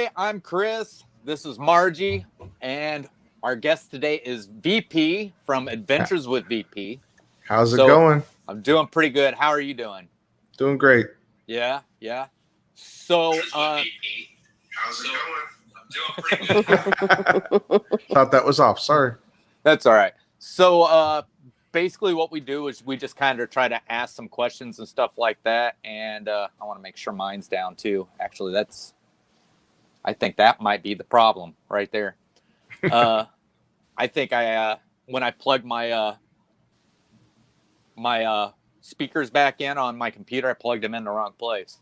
Hey, I'm Chris. This is Margie, and our guest today is VP from Adventures with VP. How's it going? I'm doing pretty good. How are you doing? Doing great. Yeah. So, how's it going? I'm doing pretty good. Thought that was off. Sorry. That's all right. So, basically what we do is we just kind of try to ask some questions and stuff like that. And I want to make sure mine's down too. Actually, I think that might be the problem right there. I think when I plugged my speakers back in on my computer, I plugged them in the wrong place.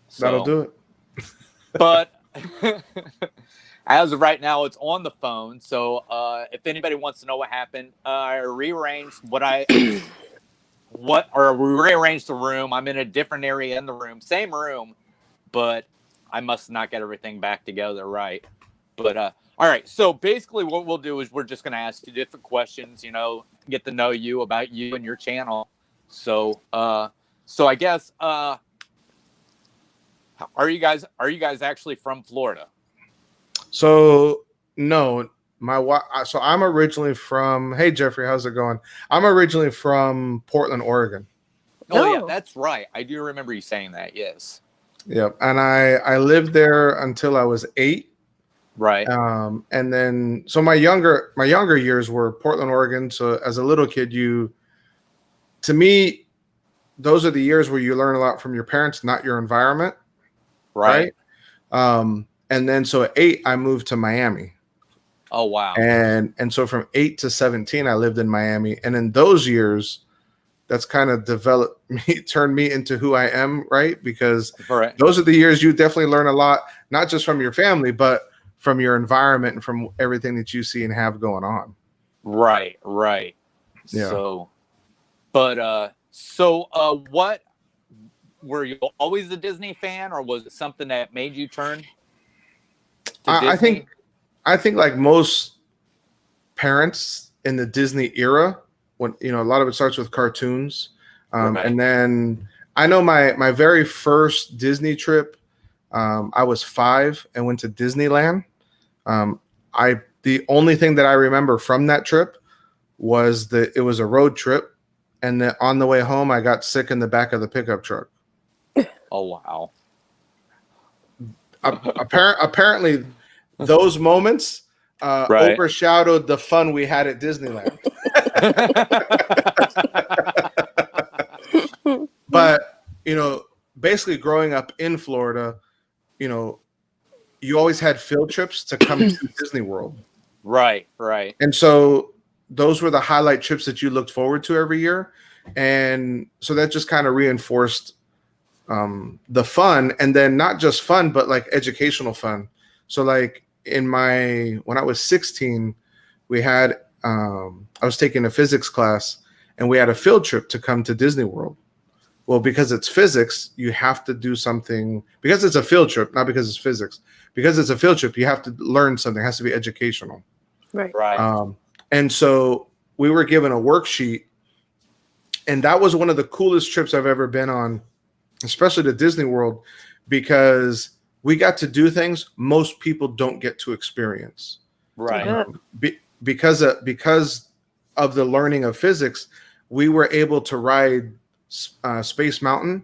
So, that'll do it. But as of right now, it's on the phone. So if anybody wants to know what happened, I rearranged we rearranged the room. I'm in a different area in the room, same room, but I must not get everything back together right. But all right. So basically, what we'll do is we're just going to ask you different questions. Get to know you about you and your channel. So I guess are you guys actually from Florida? So no, so I'm originally from. Hey Jeffrey, how's it going? I'm originally from Portland, Oregon. Oh yeah, that's right. I do remember you saying that. Yes. Yep, and I lived there until I was 8. Right. And then so my younger years were Portland, Oregon. So as a little kid, to me, those are the years where you learn a lot from your parents, not your environment. Right. And then so at 8, I moved to Miami. Oh wow. And so from 8 to 17, I lived in Miami. And in those years, that's kind of turned me into who I am, right? Because those are the years you definitely learn a lot, not just from your family, but from your environment and from everything that you see and have going on. Right. Yeah. So what, were you always a Disney fan, or was it something that made you turn to Disney? I think like most parents in the Disney era, when a lot of it starts with cartoons, and then I know my very first Disney trip, I was 5 and went to Disneyland. The only thing that I remember from that trip was that it was a road trip, and that on the way home I got sick in the back of the pickup truck. Oh wow! Apparently, those moments overshadowed the fun we had at Disneyland. But basically growing up in Florida, you always had field trips to come to Disney World. Right. And so those were the highlight trips that you looked forward to every year. And so that just kind of reinforced the fun, and then not just fun, but like educational fun. So like when I was 16, we had, I was taking a physics class, and we had a field trip to come to Disney World. Well, because it's physics, you have to do something, because it's a field trip, not because it's physics. Because it's a field trip, you have to learn something. It has to be educational. Right. And so we were given a worksheet, and that was one of the coolest trips I've ever been on, especially to Disney World, because we got to do things most people don't get to experience. Right. Because of the learning of physics, we were able to ride Space Mountain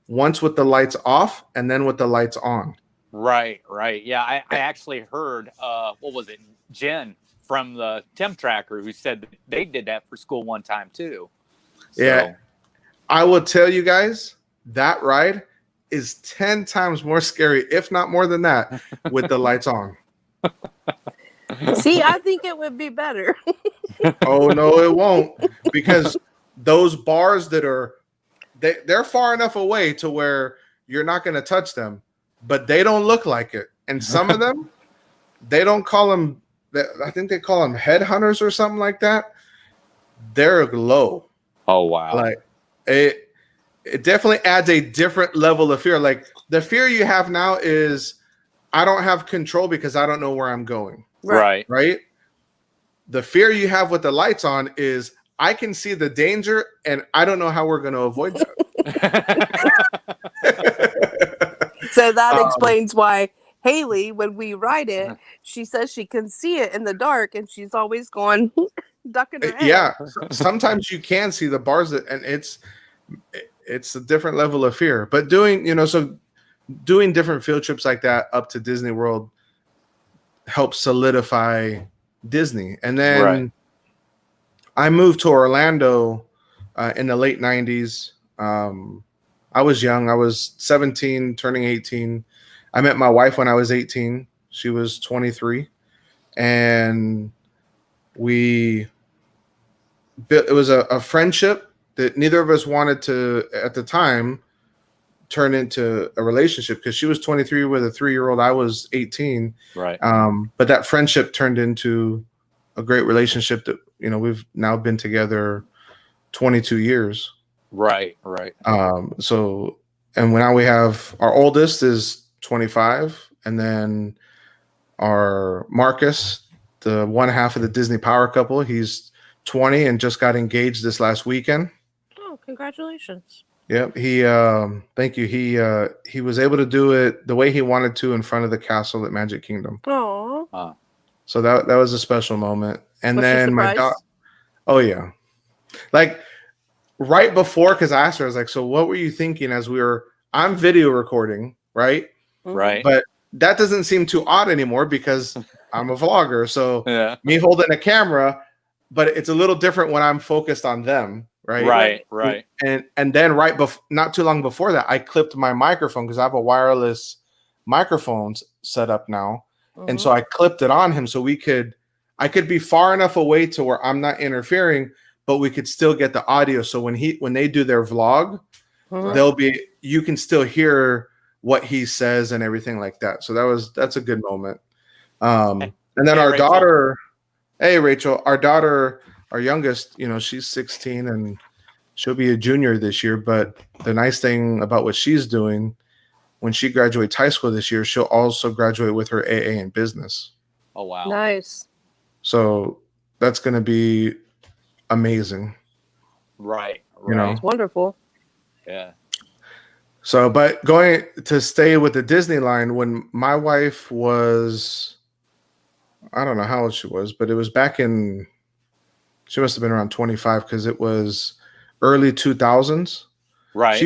once with the lights off and then with the lights on. Right. Yeah, I actually heard, what was it, Jen from the Tim Tracker, who said that they did that for school one time too. So. Yeah, I will tell you guys, that ride is 10 times more scary, if not more than that, with the lights on. See, I think it would be better. Oh no, it won't, because those bars they're far enough away to where you're not going to touch them, but they don't look like it. And some of them, they don't call them, I think they call them headhunters or something like that. They're low. Oh wow. Like it definitely adds a different level of fear. Like the fear you have now is, I don't have control because I don't know where I'm going. Right. The fear you have with the lights on is, I can see the danger and I don't know how we're going to avoid that. So that explains why Haley, when we ride it, she says she can see it in the dark, and she's always going ducking her head. Yeah, sometimes you can see the bars, and it's a different level of fear. But doing different field trips like that up to Disney World helps solidify Disney. And then I moved to Orlando in the late 90s. I was young. I was 17, turning 18. I met my wife when I was 18. She was 23. And it was a friendship that neither of us wanted to, at the time, turn into a relationship, because she was 23 with a 3-year-old. I was 18. Right. But that friendship turned into a great relationship that, we've now been together 22 years. Right. So, and now we have, our oldest is 25, and then our Marcus, the one half of the Disney power couple, he's 20 and just got engaged this last weekend. Oh, congratulations. Yep. Thank you. He was able to do it the way he wanted to in front of the castle at Magic Kingdom. Oh. So that was a special moment. And Was she then my surprised? oh yeah. Like right before, because I asked her, I was like, so what were you thinking as I'm video recording, right? Right. But that doesn't seem too odd anymore because I'm a vlogger. So me holding a camera, but it's a little different when I'm focused on them, right? Right. And then not too long before that, I clipped my microphone because I have a wireless microphone set up now. And so I clipped it on him so I could be far enough away to where I'm not interfering, but we could still get the audio. So when they do their vlog, you can still hear what he says and everything like that. So that's a good moment. And then our Rachel. daughter, Rachel, our youngest, she's 16 and she'll be a junior this year. But the nice thing about what she's doing, when she graduates high school this year, she'll also graduate with her AA in business. Oh, wow. Nice. So that's going to be amazing. Right. It's wonderful. Yeah. So, but going to stay with the Disney line, when my wife was, I don't know how old she was, but it was she must have been around 25 because it was early 2000s. Right. She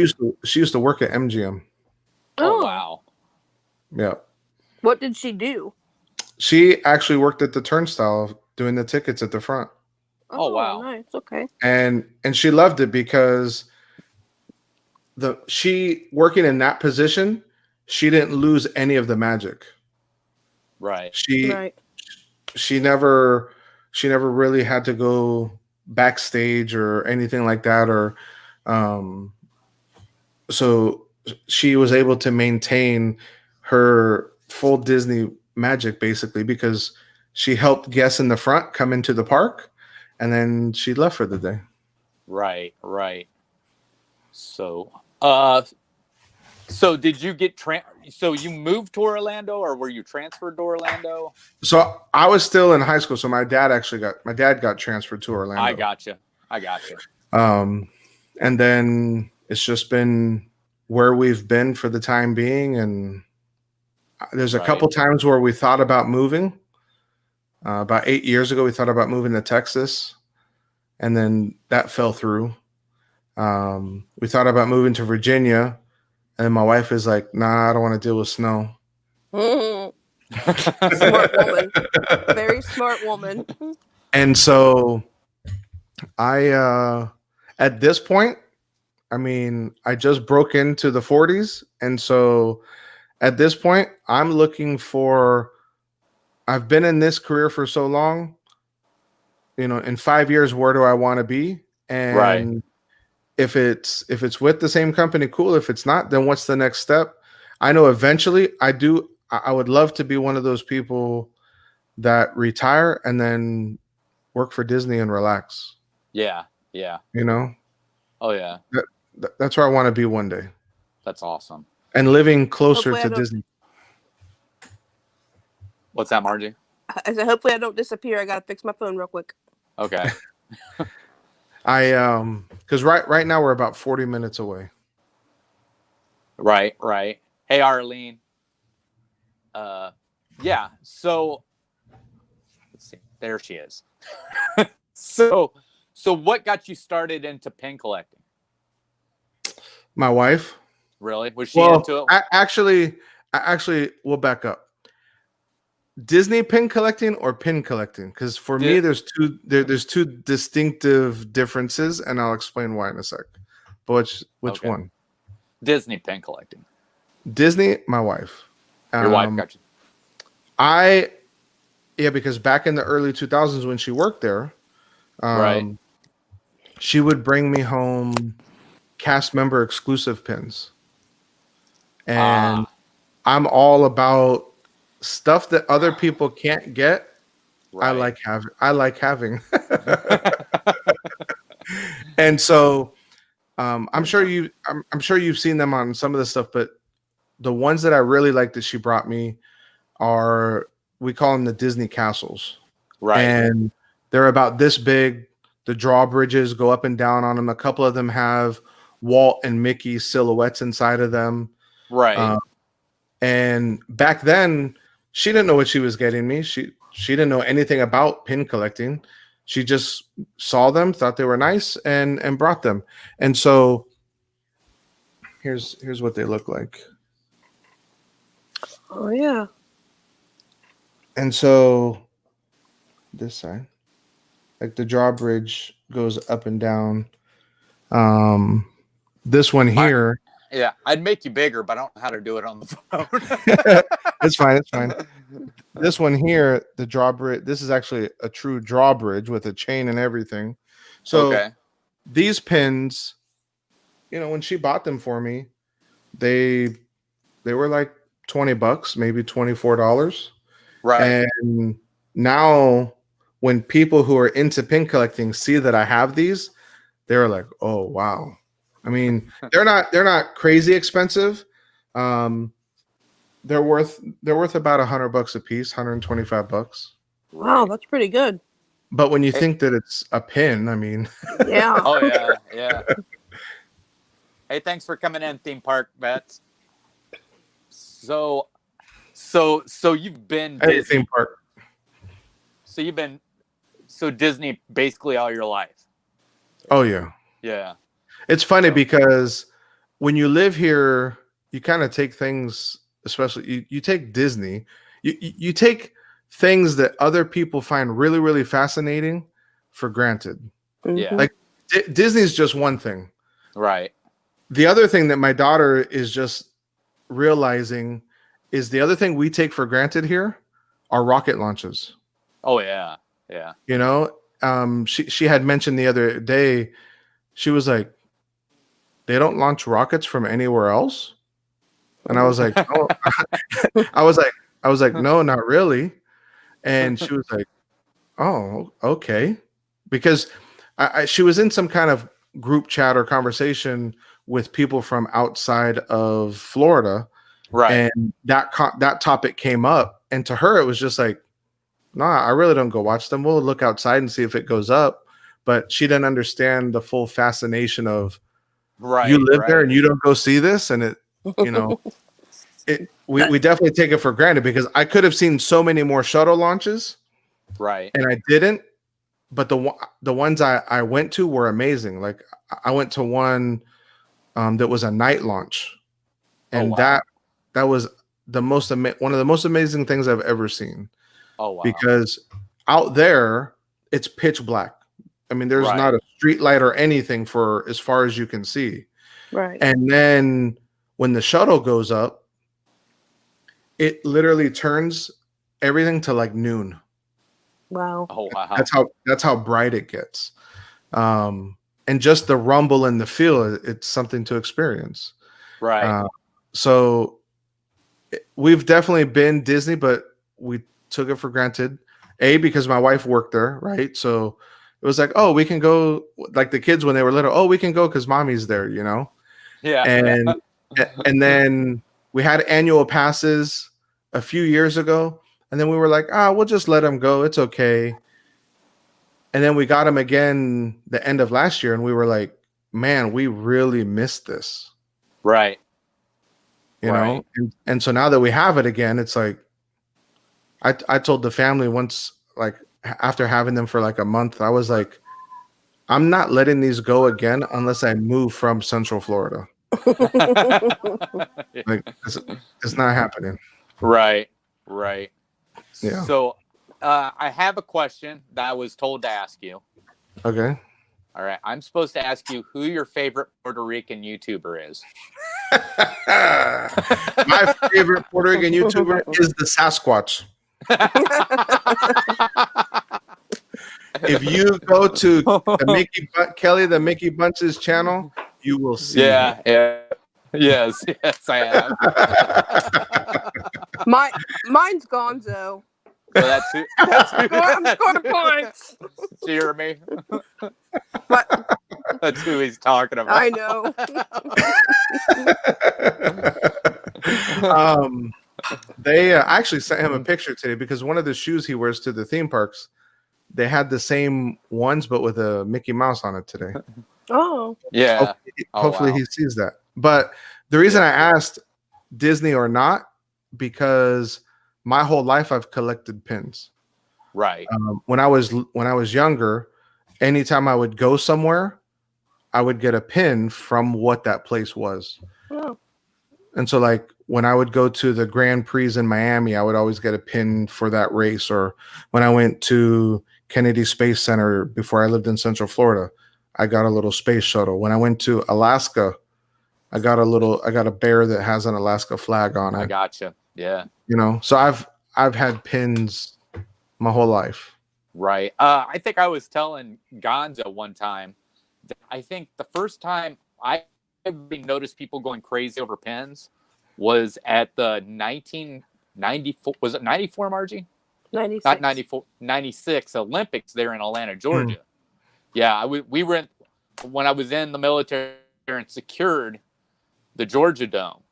used to work at MGM. Oh, wow. Yeah. What did she do? She actually worked at the turnstile doing the tickets at the front. Oh, wow. Nice. Okay. And she loved it because she working in that position, she didn't lose any of the magic. Right. She never really had to go backstage or anything like that, or so she was able to maintain her full Disney magic basically because she helped guests in the front come into the park, and then she left for the day. Right. So, so did you get so you moved to Orlando, or were you transferred to Orlando? So I was still in high school. So my dad got transferred to Orlando. I got you. And then it's just been where we've been for the time being. And there's a couple times where we thought about moving. About 8 years ago, we thought about moving to Texas, and then that fell through. We thought about moving to Virginia, and my wife is like, "Nah, I don't want to deal with snow." Smart woman. Very smart woman. And so I, at this point, I mean, I just broke into the 40s. And so at this point, I'm looking I've been in this career for so long, in 5 years, where do I want to be? And if it's with the same company, cool. If it's not, then what's the next step? I know eventually I would love to be one of those people that retire and then work for Disney and relax. Yeah. Oh yeah. That's where I want to be one day. That's awesome. And living closer to Disney. What's that, Margie? I said, hopefully I don't disappear. I gotta fix my phone real quick. Okay. Because right now we're about 40 minutes away. Right. Hey, Arlene. yeah. So let's see. There she is. So what got you started into pin collecting? My wife. Really? Was she into it? Actually, we'll back up. Disney pin collecting or pin collecting? Because for me, there's two distinctive differences, and I'll explain why in a sec. But which one? Disney pin collecting. Disney, my wife. Your wife got you. Because back in the early 2000s when she worked there, right, she would bring me home cast member exclusive pins, and I'm all about stuff that other people can't get. Right. I like having. And so I'm sure you've seen them on some of the stuff, but the ones that I really like that she brought me are, we call them the Disney castles. Right. And they're about this big. The drawbridges go up and down on them. A couple of them have Walt and Mickey silhouettes inside of them. Right. And back then, she didn't know what she was getting me. She didn't know anything about pin collecting. She just saw them, thought they were nice, and brought them. And so here's what they look like. Oh yeah. And so this side, like the drawbridge goes up and down. This one here. Yeah, I'd make you bigger, but I don't know how to do it on the phone. It's fine. This one here, the drawbridge, this is actually a true drawbridge with a chain and everything. So these pins, when she bought them for me, they were like $20, maybe $24. Right. And now when people who are into pin collecting see that I have these, they're like, oh wow. I mean, they're not crazy expensive. They're worth about $100 a piece, $125. Wow, that's pretty good. But when you think that it's a pin, I mean, yeah. Oh yeah. Hey, thanks for coming in, Theme Park Vets. So you've been Disney. Theme park. So you've been Disney basically all your life. Oh yeah. Yeah. It's funny because when you live here, you kind of take things, especially you take Disney, you take things that other people find really, really fascinating for granted. Yeah. Like Disney's just one thing. Right. The other thing that my daughter is just realizing is the other thing we take for granted here are rocket launches. Oh yeah. Yeah. She had mentioned the other day, she was like, they don't launch rockets from anywhere else. And I was like, oh. I was like, no, not really. And she was like, oh, okay. Because she was in some kind of group chat or conversation with people from outside of Florida. Right. And that topic came up. And to her, it was just like, nah, I really don't go watch them. We'll look outside and see if it goes up. But she didn't understand the full fascination of, you live there and you don't go see this. And we definitely take it for granted because I could have seen so many more shuttle launches. Right. And I didn't. But the ones I went to were amazing. Like I went to one that was a night launch. And that was one of the most amazing things I've ever seen. Oh wow. Because out there it's pitch black. I mean, there's not a street light or anything for as far as you can see. Right. And then when the shuttle goes up, it literally turns everything to like noon. Wow. Oh wow. That's how bright it gets. And just the rumble and the feel, it's something to experience. Right. So we've definitely been Disney, but we took it for granted. Because my wife worked there, right? So it was like, oh, we can go, like the kids when they were little, oh, we can go because mommy's there, Yeah. And then we had annual passes a few years ago. And then we were like, we'll just let them go. It's okay. And then we got them again the end of last year. And we were like, man, we really missed this. Right. You know? And so now that we have it again, it's like, I told the family once, like after having them for like a month, I was like, I'm not letting these go again unless I move from Central Florida. Like it's not happening. Right, right. Yeah. So I have a question that I was told to ask you. Okay. All right. I'm supposed to ask you who your favorite Puerto Rican YouTuber is. My favorite Puerto Rican YouTuber is the Sasquatch. If you go to the Mickey Bunches channel, you will see. Yeah, yeah. Yes, I have. Mine's Gonzo. So that's who. I'm scoring points. Jeremy. What? That's who he's talking about. I know. They actually sent him a picture today because one of the shoes he wears to the theme parks, they had the same ones but with a Mickey Mouse on it today. Oh. Yeah. Hopefully Wow. he sees that. But the reason I asked Disney or not, because my whole life I've collected pins. Right. When I was younger, anytime I would go somewhere, I would get a pin from what that place was. Oh. And so like when I would go to the Grand Prix in Miami, I would always get a pin for that race. Or when I went to Kennedy Space Center before I lived in Central Florida, I got a little space shuttle. When I went to Alaska, I got a bear that has an Alaska flag on it. I gotcha. Yeah. You know, so I've had pins my whole life. Right. I think I was telling Gonzo one time that I think the first time I noticed people going crazy over pins was at the 1994. Was it 94, Margie? 96. Not 94, 96 Olympics there in Atlanta, Georgia. Yeah, we were when I was in the military and secured the Georgia Dome.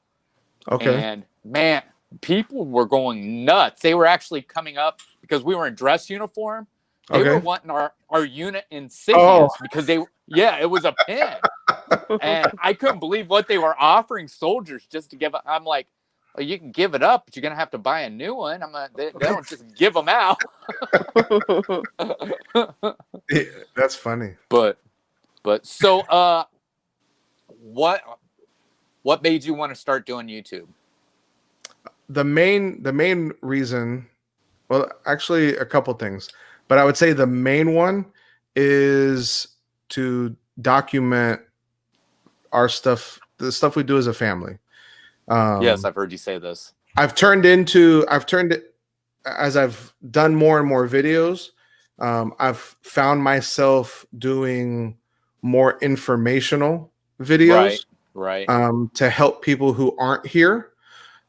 Okay. And man, people were going nuts. They were actually coming up because we were in dress uniform. They were wanting our unit insignias because it was a pin. And I couldn't believe what they were offering soldiers just to give. I'm like, well, you can give it up, but you're gonna have to buy a new one. They don't just give them out. Yeah, that's funny. But so what made you want to start doing YouTube? The main reason, well, actually a couple things, but I would say the main one is to document our stuff, the stuff we do as a family. Yes, I've heard you say this. I've turned it as I've done more and more videos. I've found myself doing more informational videos, right. To help people who aren't here.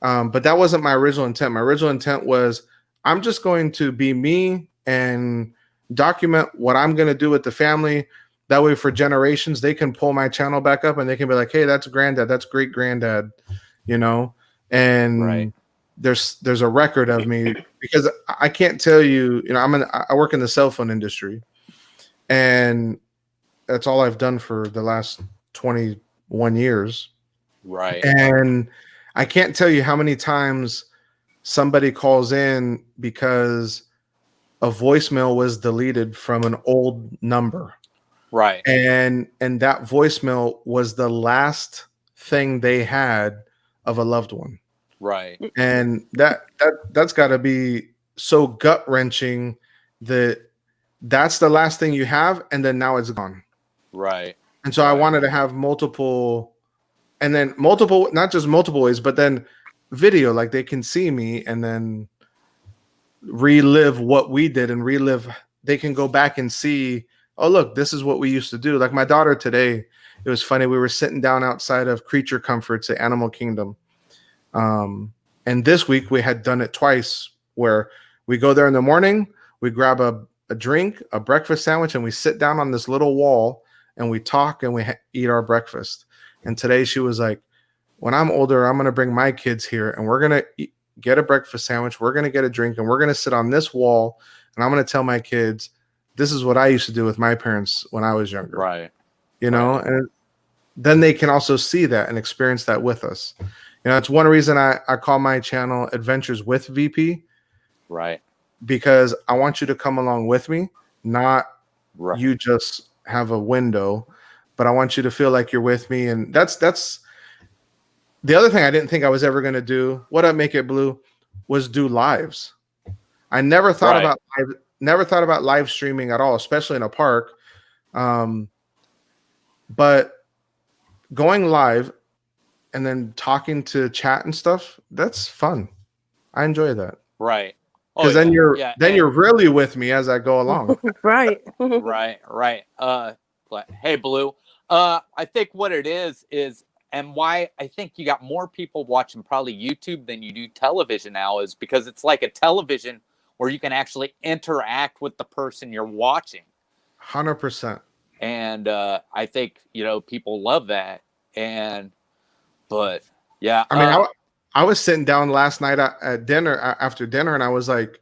But that wasn't my original intent. My original intent was I'm just going to be me and document what I'm going to do with the family. That way for generations, they can pull my channel back up and they can be like, hey, that's granddad, that's great granddad, you know? And there's a record of me because I can't tell you, you know, I work in the cell phone industry and that's all I've done for the last 21 years. Right. And I can't tell you how many times somebody calls in because a voicemail was deleted from an old number. Right. And that voicemail was the last thing they had of a loved one. Right. And that's got to be so gut-wrenching that that's the last thing you have and then now it's gone. Right. And so I wanted to have multiple, not just multiple ways, but then video, like they can see me and then relive what we did and they can go back and see, oh, look, this is what we used to do. Like my daughter today, it was funny. We were sitting down outside of Creature Comforts at Animal Kingdom. And this week we had done it twice where we go there in the morning, we grab a drink, a breakfast sandwich, and we sit down on this little wall and we talk and we eat our breakfast. And today she was like, when I'm older, I'm going to bring my kids here and we're going to get a breakfast sandwich. We're going to get a drink and we're going to sit on this wall. And I'm going to tell my kids, this is what I used to do with my parents when I was younger. Right. You know, and then they can also see that and experience that with us. You know, it's one reason I call my channel Adventures with VP, Right. because I want you to come along with me, not Right. you just have a window, but I want you to feel like you're with me. And that's the other thing I didn't think I was ever going to do. What up, Make It Blue, was do lives. I never thought Right. about live streaming at all, especially in a park. But going live and then talking to chat and stuff, that's fun. I enjoy that. Right. Because then you're really with me as I go along. Right. Right. But hey, Blue. I think what it is, and why I think you got more people watching probably YouTube than you do television now, is because it's like a television where you can actually interact with the person you're watching. 100%. And I think, people love that. But yeah. I mean, I was sitting down last night at dinner, after dinner, and I was like,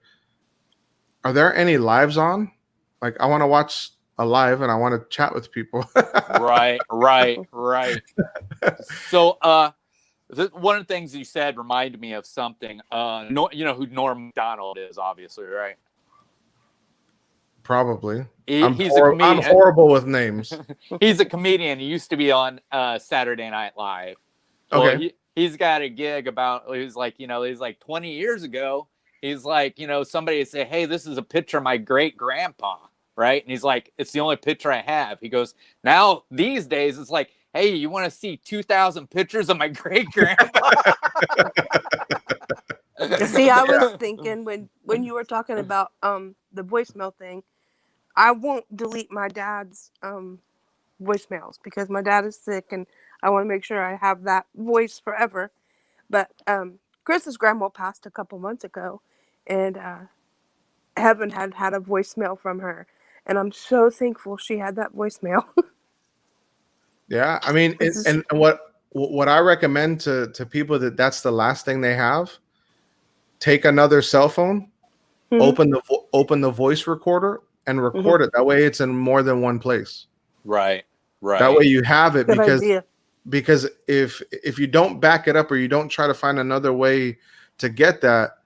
are there any lives on? Like, I want to watch a live and I want to chat with people. Right. So, one of the things you said reminded me of something. You know who Norm Macdonald is, obviously, right? Probably. He's a comedian. I'm horrible with names. He's a comedian. He used to be on Saturday Night Live. Well, Okay. He's got a gig he's like 20 years ago. He's like, somebody would say, hey, this is a picture of my great grandpa. Right. And he's like, it's the only picture I have. He goes, now these days, it's like, hey, you want to see 2,000 pictures of my great grandpa? See, I was thinking when you were talking about the voicemail thing, I won't delete my dad's voicemails because my dad is sick and I want to make sure I have that voice forever. But Chris's grandma passed a couple months ago, and Heaven had a voicemail from her, and I'm so thankful she had that voicemail. Yeah, I mean, and what I recommend to people that's the last thing they have, take another cell phone, open the voice recorder and record it. That way, it's in more than one place. Right. That way, you have it. Good idea. Because if you don't back it up or you don't try to find another way to get that,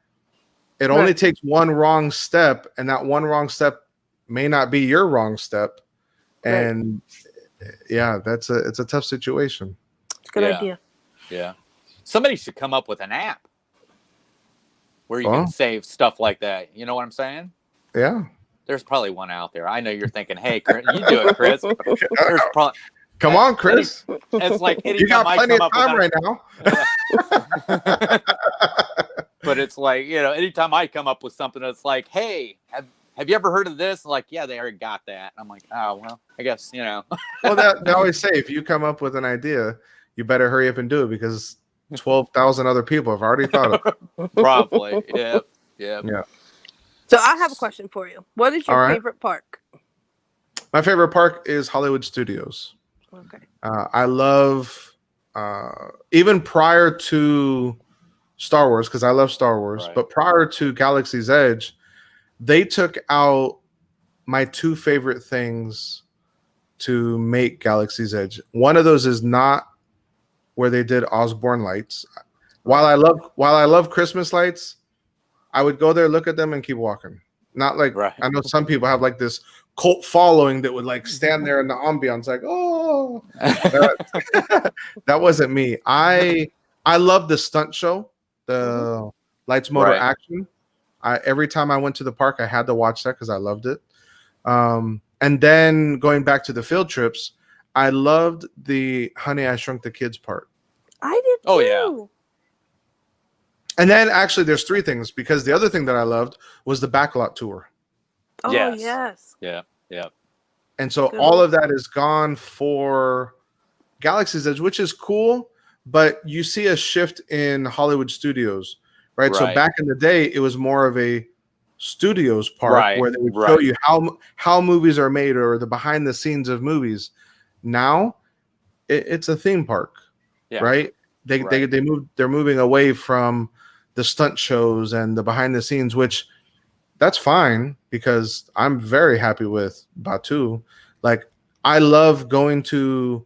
it only takes one wrong step, and that one wrong step may not be your wrong step. And yeah, it's a tough situation. It's a good idea. Yeah. Somebody should come up with an app where you can save stuff like that. You know what I'm saying? Yeah. There's probably one out there. I know you're thinking, hey, Chris, you do it, Chris. There's probably... Come on, Chris. It's like you got plenty of time right now. But it's like, anytime I come up with something that's like, hey, have you ever heard of this? Like, yeah, they already got that. And I'm like, oh, well, I guess, Well, they always say, if you come up with an idea, you better hurry up and do it because 12,000 other people have already thought of it. Probably. Yeah. So I have a question for you. What is your favorite park? My favorite park is Hollywood Studios. Okay. I love, even prior to Star Wars, because I love Star Wars, but prior to Galaxy's Edge, they took out my two favorite things to make Galaxy's Edge. One of those is not where they did Osborne lights. While I love Christmas lights, I would go there, look at them, and keep walking. Not like I know some people have like this cult following that would like stand there in the ambiance, like, oh, that wasn't me. I love the stunt show, the Lights Motor Action. Every time I went to the park, I had to watch that because I loved it. And then going back to the field trips, I loved the Honey, I Shrunk the Kids part. I did too. Oh, yeah. And then actually there's three things, because the other thing that I loved was the backlot tour. Oh, yes. Yeah. And so all of that is gone for Galaxy's Edge, which is cool, but you see a shift in Hollywood Studios, right? So back in the day, it was more of a studios park where they would show you how movies are made or the behind the scenes of movies. Now it's a theme park, right? They're moving away from the stunt shows and the behind the scenes, which that's fine because I'm very happy with Batuu. Like, I love going to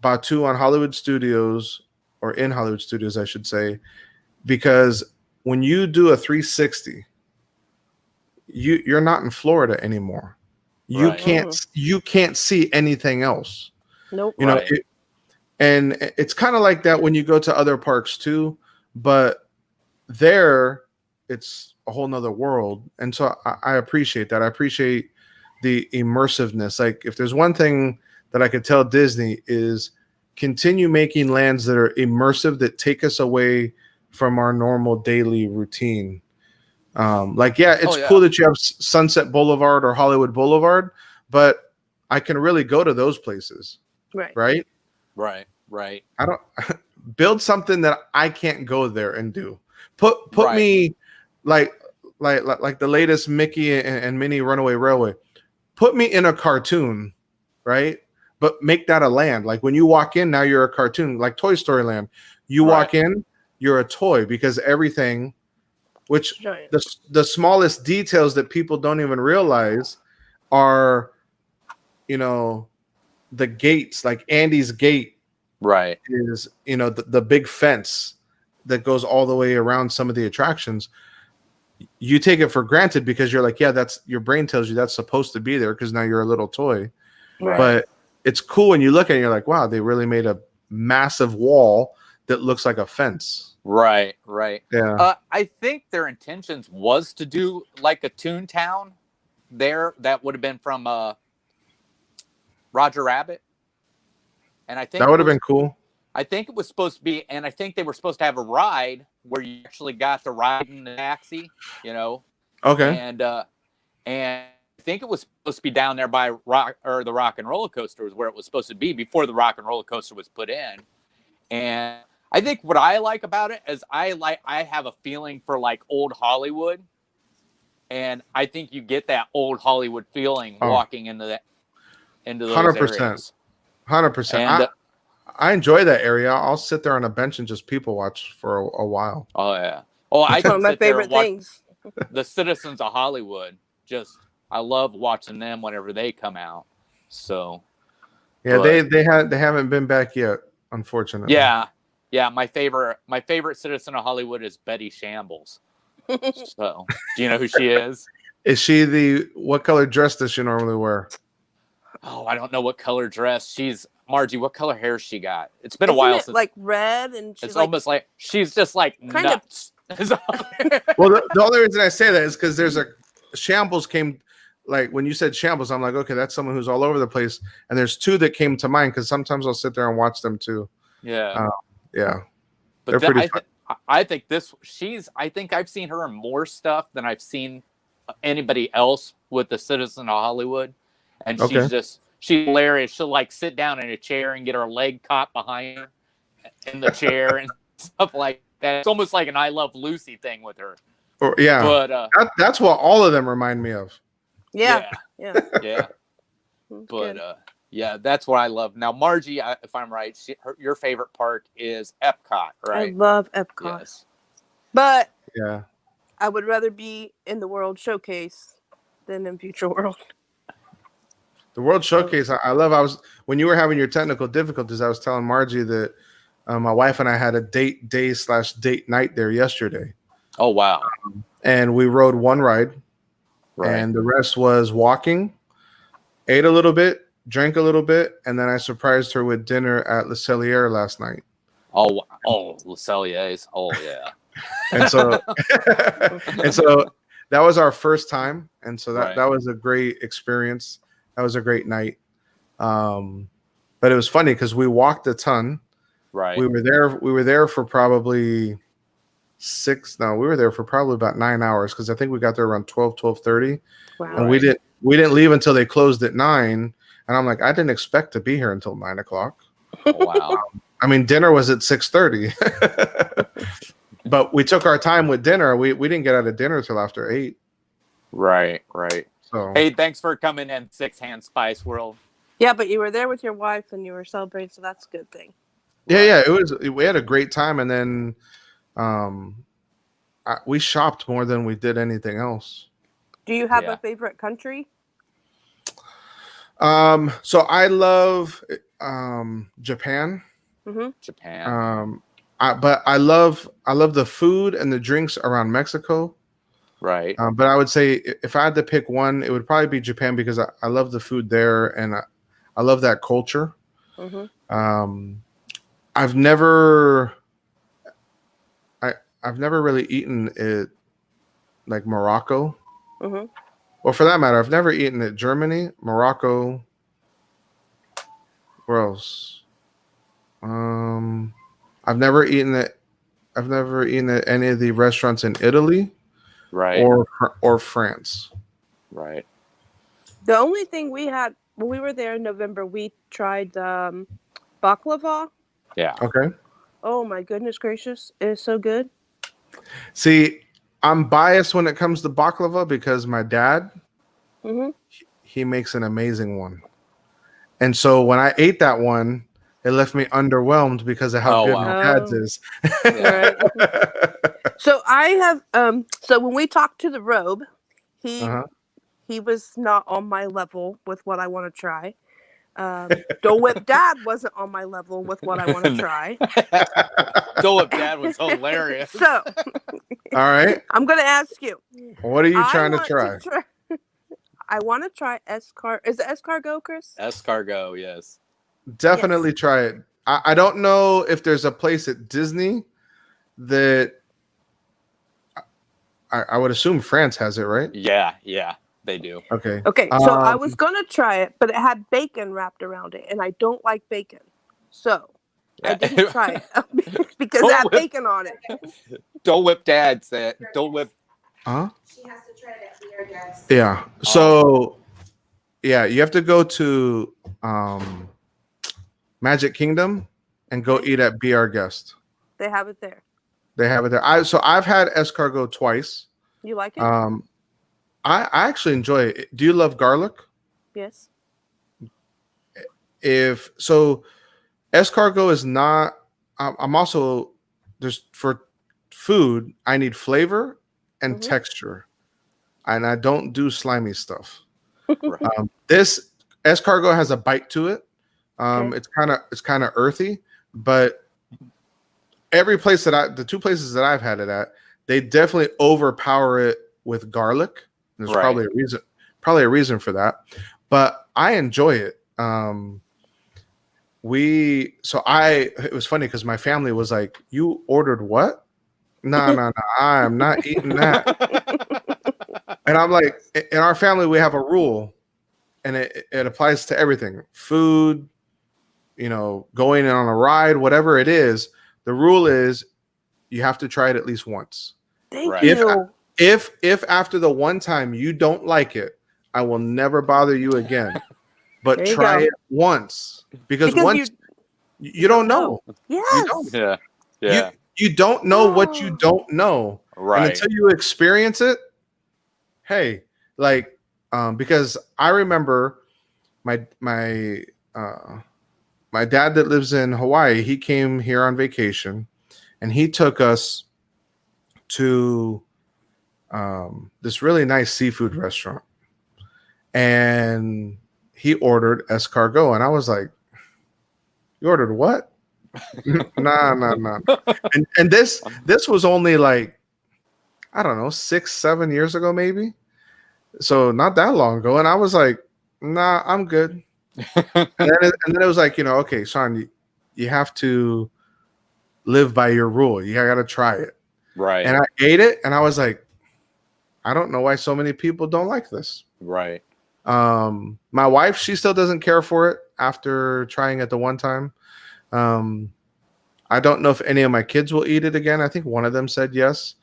Batuu on Hollywood Studios, or in Hollywood Studios, I should say, because when you do a 360 you're not in Florida anymore. You Right. can't see anything else. Nope. You know, Right. and it's kind of like that when you go to other parks too, but there it's a whole nother world. And so I appreciate that. I appreciate the immersiveness. Like if there's one thing that I could tell Disney is continue making lands that are immersive, that take us away from our normal daily routine. Like, yeah, it's cool that you have Sunset Boulevard or Hollywood Boulevard, but I can really go to those places. Right. Right. Right. I don't build something that I can't go there and do. Put Right. me like the latest Mickey and Minnie Runaway Railway. Put me in a cartoon, right? But make that a land. Like when you walk in, now you're a cartoon, like Toy Story Land. You walk in, you're a toy, because everything, which the smallest details that people don't even realize are, you know, the gates, like Andy's gate. Right. Is, you know, the big fence that goes all the way around some of the attractions. You take it for granted because you're like, yeah, that's, your brain tells you that's supposed to be there because now you're a little toy. Right. But it's cool when you look at it, you're like, wow, they really made a massive wall that looks like a fence. Right. Yeah. I think their intentions was to do like a Toontown there. That would have been from Roger Rabbit. And I think that would have been cool. I think it was supposed to be, and I think they were supposed to have a ride where you actually got to ride in the taxi, you know. Okay. And I think it was supposed to be down there by the Rock and Roller Coaster was where it was supposed to be before the Rock and Roller Coaster was put in. And I think what I like about it is I have a feeling for like old Hollywood, and I think you get that old Hollywood feeling walking into those 100%. areas. 100%. I enjoy that area. I'll sit there on a bench and just people watch for a while. Oh yeah. Oh, I It's one of my favorite things. The citizens of Hollywood. I love watching them whenever they come out. So yeah, they haven't been back yet, unfortunately. Yeah. My favorite citizen of Hollywood is Betty Shambles. So do you know who she is? Is she what color dress does she normally wear? Oh, I don't know what color dress. She's Margie. What color hair she got? It's been a while since. Like red, and she's it's almost like she's just like kind nuts. Well, the only reason I say that is because there's a Shambles came. Like when you said Shambles, I'm like, okay, that's someone who's all over the place. And there's two that came to mind because sometimes I'll sit there and watch them too. Yeah. Yeah. But they're pretty fun. I think I think I've seen her in more stuff than I've seen anybody else with the Citizen of Hollywood. And she's hilarious. She'll like sit down in a chair and get her leg caught behind her in the chair and stuff like that. It's almost like an I Love Lucy thing with her. Yeah. But that's what all of them remind me of. Yeah. But yeah, that's what I love. Now, Margie, if I'm right, your favorite park is Epcot, right? I love Epcot. Yes. But yeah, I would rather be in the World Showcase than in Future World. The World Showcase, I love. When you were having your technical difficulties, I was telling Margie that my wife and I had a date day/date night there yesterday. Oh wow! And we rode one ride, and the rest was walking. Ate a little bit, drank a little bit, and then I surprised her with dinner at Le Cellier last night. Oh, Le Cellier's. Oh yeah. and so that was our first time, and so that was a great experience. That was a great night. But it was funny because we walked a ton. Right. We were there for probably about 9 hours because I think we got there around 12:30. Wow. And we didn't leave until they closed at 9. And I'm like, I didn't expect to be here until 9 o'clock. Oh, wow. I mean, dinner was at 6:30. But we took our time with dinner. We didn't get out of dinner till after 8. Right. So hey, thanks for coming in, Six Hand Spice World. Yeah, but you were there with your wife and you were celebrating, so that's a good thing. Yeah. We had a great time, and then we shopped more than we did anything else. Do you have a favorite country? So I love Japan. Mm-hmm. Japan. But I love the food and the drinks around Mexico. Right. But I would say if I had to pick one, it would probably be Japan because I love the food there and I love that culture. Um, I've never I've never really eaten it like Morocco. Or for that matter, I've never eaten it Germany, Morocco. Where else? I've never eaten it. I've never eaten at any of the restaurants in Italy Right. or France. Right. The only thing we had when we were there in November, we tried baklava. Yeah. Okay. Oh my goodness gracious, it is so good. See, I'm biased when it comes to baklava because my dad, he makes an amazing one. And so when I ate that one, it left me underwhelmed because of how good my dad's is. Right. So I have so when we talked to the robe, he was not on my level with what I want to try. Dole Whip Dad wasn't on my level with what I want to try. Dole Whip Dad was hilarious. So, all right, I'm gonna ask you. What are you trying to try? I want to try escargot. Is it escargot, Chris? Escargot, yes. Definitely try it. I don't know if there's a place at Disney that I would assume France has it, right? Yeah, they do. Okay. Okay, so I was gonna try it, but it had bacon wrapped around it, and I don't like bacon, so I didn't try it because it had bacon on it. Dole Whip Dad said. Dole Whip. Huh? She has to try it at Be Our Guest. Yeah. So, yeah, you have to go to Magic Kingdom and go eat at Be Our Guest. They have it there. They have it there. I've had escargot twice. You like it? I actually enjoy it. Do you love garlic? Yes. If so, escargot is not. I'm also there's for food. I need flavor and texture, and I don't do slimy stuff. This escargot has a bite to it. It's kind of earthy, but every place the two places that I've had it at, they definitely overpower it with garlic. There's probably a reason for that, but I enjoy it. It was funny because my family was like, "You ordered what?" No, I'm not eating that. And I'm like, in our family, we have a rule, and it applies to everything: food, going on a ride, whatever it is. The rule is you have to try it at least once. Thank you. If after the one time you don't like it, I will never bother you again. But try it once because once you don't know. Yes. You don't know what you don't know. Right. And until you experience it, hey, because I remember my dad that lives in Hawaii, he came here on vacation and he took us to this really nice seafood restaurant. And he ordered escargot. And I was like, "You ordered what?" Nah. And this was only like, I don't know, 6-7 years ago, maybe. So not that long ago. And I was like, "Nah, I'm good." and then it was like, okay, Sean, you have to live by your rule. You got to try it. Right. And I ate it and I was like, I don't know why so many people don't like this. Right. My wife, she still doesn't care for it after trying it the one time. I don't know if any of my kids will eat it again. I think one of them said yes,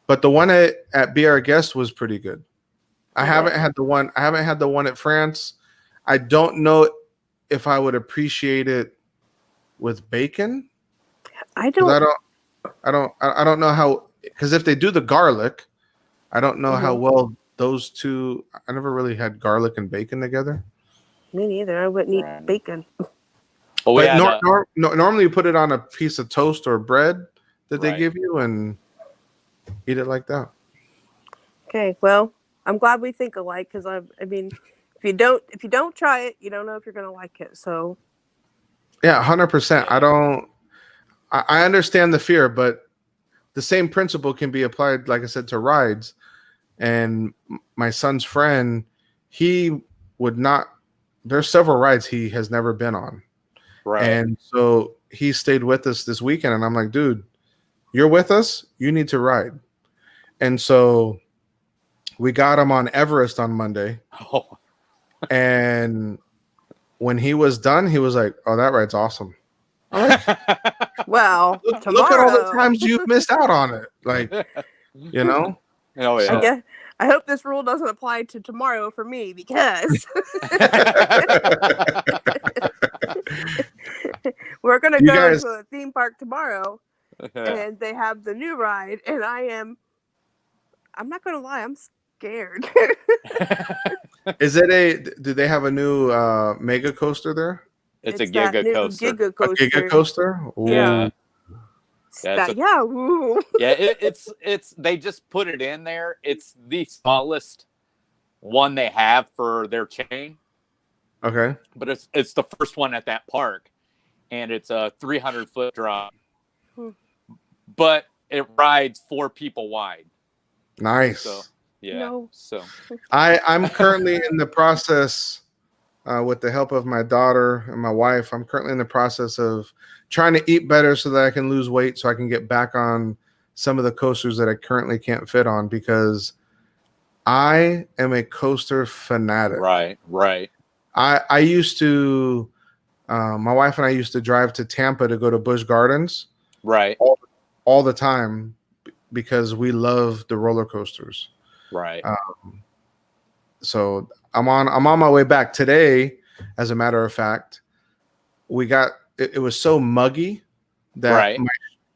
but the one at Be Our Guest was pretty good. I haven't had the one at France. I don't know if I would appreciate it with bacon. I don't know how, because if they do the garlic, I don't know how well those two. I never really had garlic and bacon together. Me neither. I wouldn't eat bacon. But normally you put it on a piece of toast or bread that they give you and eat it like that. Okay, well, I'm glad we think alike because I mean, if you don't try it, you don't know if you're gonna like it. So yeah, 100%. I understand the fear, but the same principle can be applied, like I said, to rides. And my son's friend, he would not. There's several rides he has never been on, Right. and so he stayed with us this weekend. And I'm like, dude, you're with us. You need to ride. And so we got him on Everest on Monday. Oh. And when he was done, he was like, "Oh, that ride's awesome." I'm like, Well, look tomorrow. at all the times you've missed out on it. Like, you know? Oh yeah. I hope this rule doesn't apply to tomorrow for me because we're gonna You go guys- to a theme park tomorrow, and they have the new ride, and I'm not gonna lie, I'm scared. Is it do they have a new mega coaster there? It's a that Giga new coaster. Giga A coaster. giga coaster? Ooh. Yeah. Yeah, Woo. Yeah, it's they just put it in there. It's the smallest one they have for their chain, Okay. but it's the first one at that park, and it's a 300-foot drop. But it rides 4 people wide. Nice. So yeah. No. So I'm currently in the process, with the help of my daughter and my wife, I'm currently in the process of trying to eat better so that I can lose weight so I can get back on some of the coasters that I currently can't fit on, because I am a coaster fanatic. right. I used to, my wife and I used to drive to Tampa to go to Busch Gardens Right. all the time because we love the roller coasters. Right. So I'm on my way back today. As a matter of fact, we got it was so muggy that Right.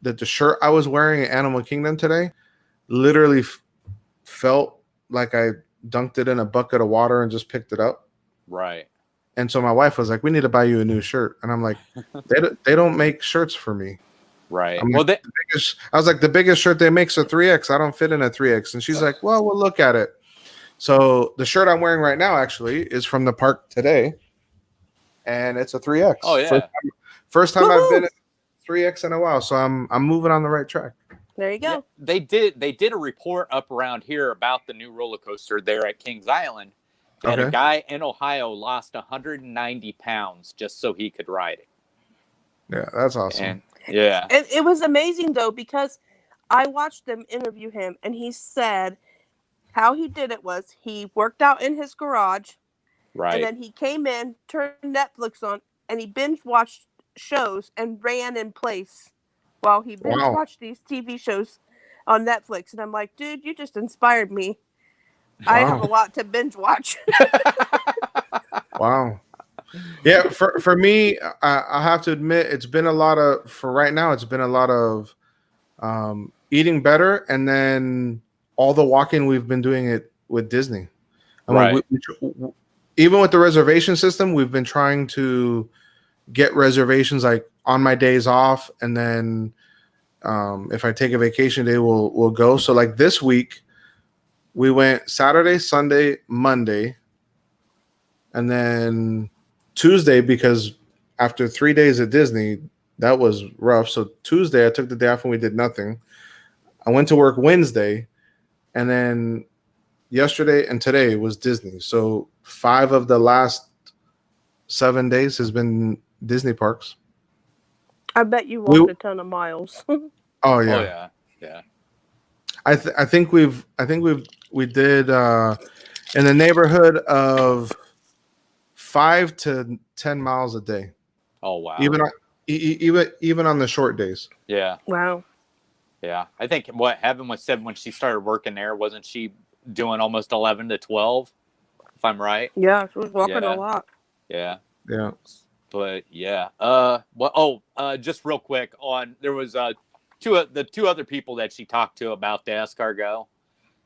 that the shirt I was wearing at Animal Kingdom today literally felt like I dunked it in a bucket of water and just picked it up. Right. And so my wife was like, "We need to buy you a new shirt." And I'm like, "They don't make shirts for me." Right. I'm Well, like, I was like, "The biggest shirt they make is a 3X. I don't fit in a 3X." And she's like, "Well, we'll look at it." So the shirt I'm wearing right now actually is from the park today, and it's a 3X. Oh yeah. First time I've Woohoo! been at 3X in a while, so I'm moving on the right track. There you Yeah, go. they did a report up around here about the new roller coaster there at Kings Island. That Okay. a guy in Ohio lost 190 pounds just so he could ride it. Yeah, that's awesome. And yeah, And it was amazing though because I watched them interview him, and he said how he did it was he worked out in his garage, right. and then he came in, turned Netflix on, and he binge watched shows and ran in place while he binge Wow. watched these TV shows on Netflix. And I'm like, dude, you just inspired me. I have a lot to binge watch. Wow. Yeah, for me, I have to admit, it's been a lot of, for right now, it's been a lot of eating better, and then all the walking we've been doing it with Disney. I mean, Right. Even with the reservation system, we've been trying to get reservations like on my days off, and then if I take a vacation day, we'll go. So like this week, we went Saturday, Sunday, Monday, and then Tuesday, because after 3 days at Disney, that was rough. So Tuesday, I took the day off and we did nothing. I went to work Wednesday, and then yesterday and today was Disney. So 5 of the last 7 days has been Disney parks. I bet you walked a ton of miles. Oh yeah. Oh yeah. Yeah. I think we did in the neighborhood of 5 to 10 miles a day. Oh wow. Even on the short days. Yeah. Wow. Yeah. I think what Heaven was said when she started working there, wasn't she doing almost 11 to 12? If I'm right. Yeah, she was walking Yeah. a lot. Yeah. Yeah. But yeah. Just real quick on there was the two other people that she talked to about the escargot.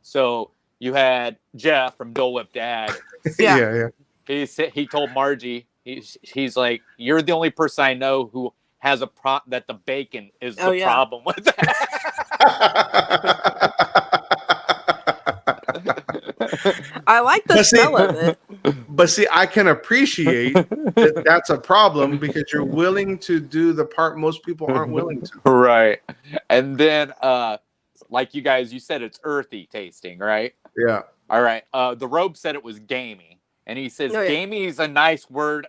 So you had Jeff from Dole Whip Dad. Yeah. He told Margie, he's like, you're the only person I know who has that the bacon is the problem with that. I like the smell of it. But see, I can appreciate that that's a problem because you're willing to do the part most people aren't willing to. Right. And then like you said it's earthy tasting, right? Yeah. All right. The Robe said it was gamey, and he says Oh, yeah. gamey is a nice word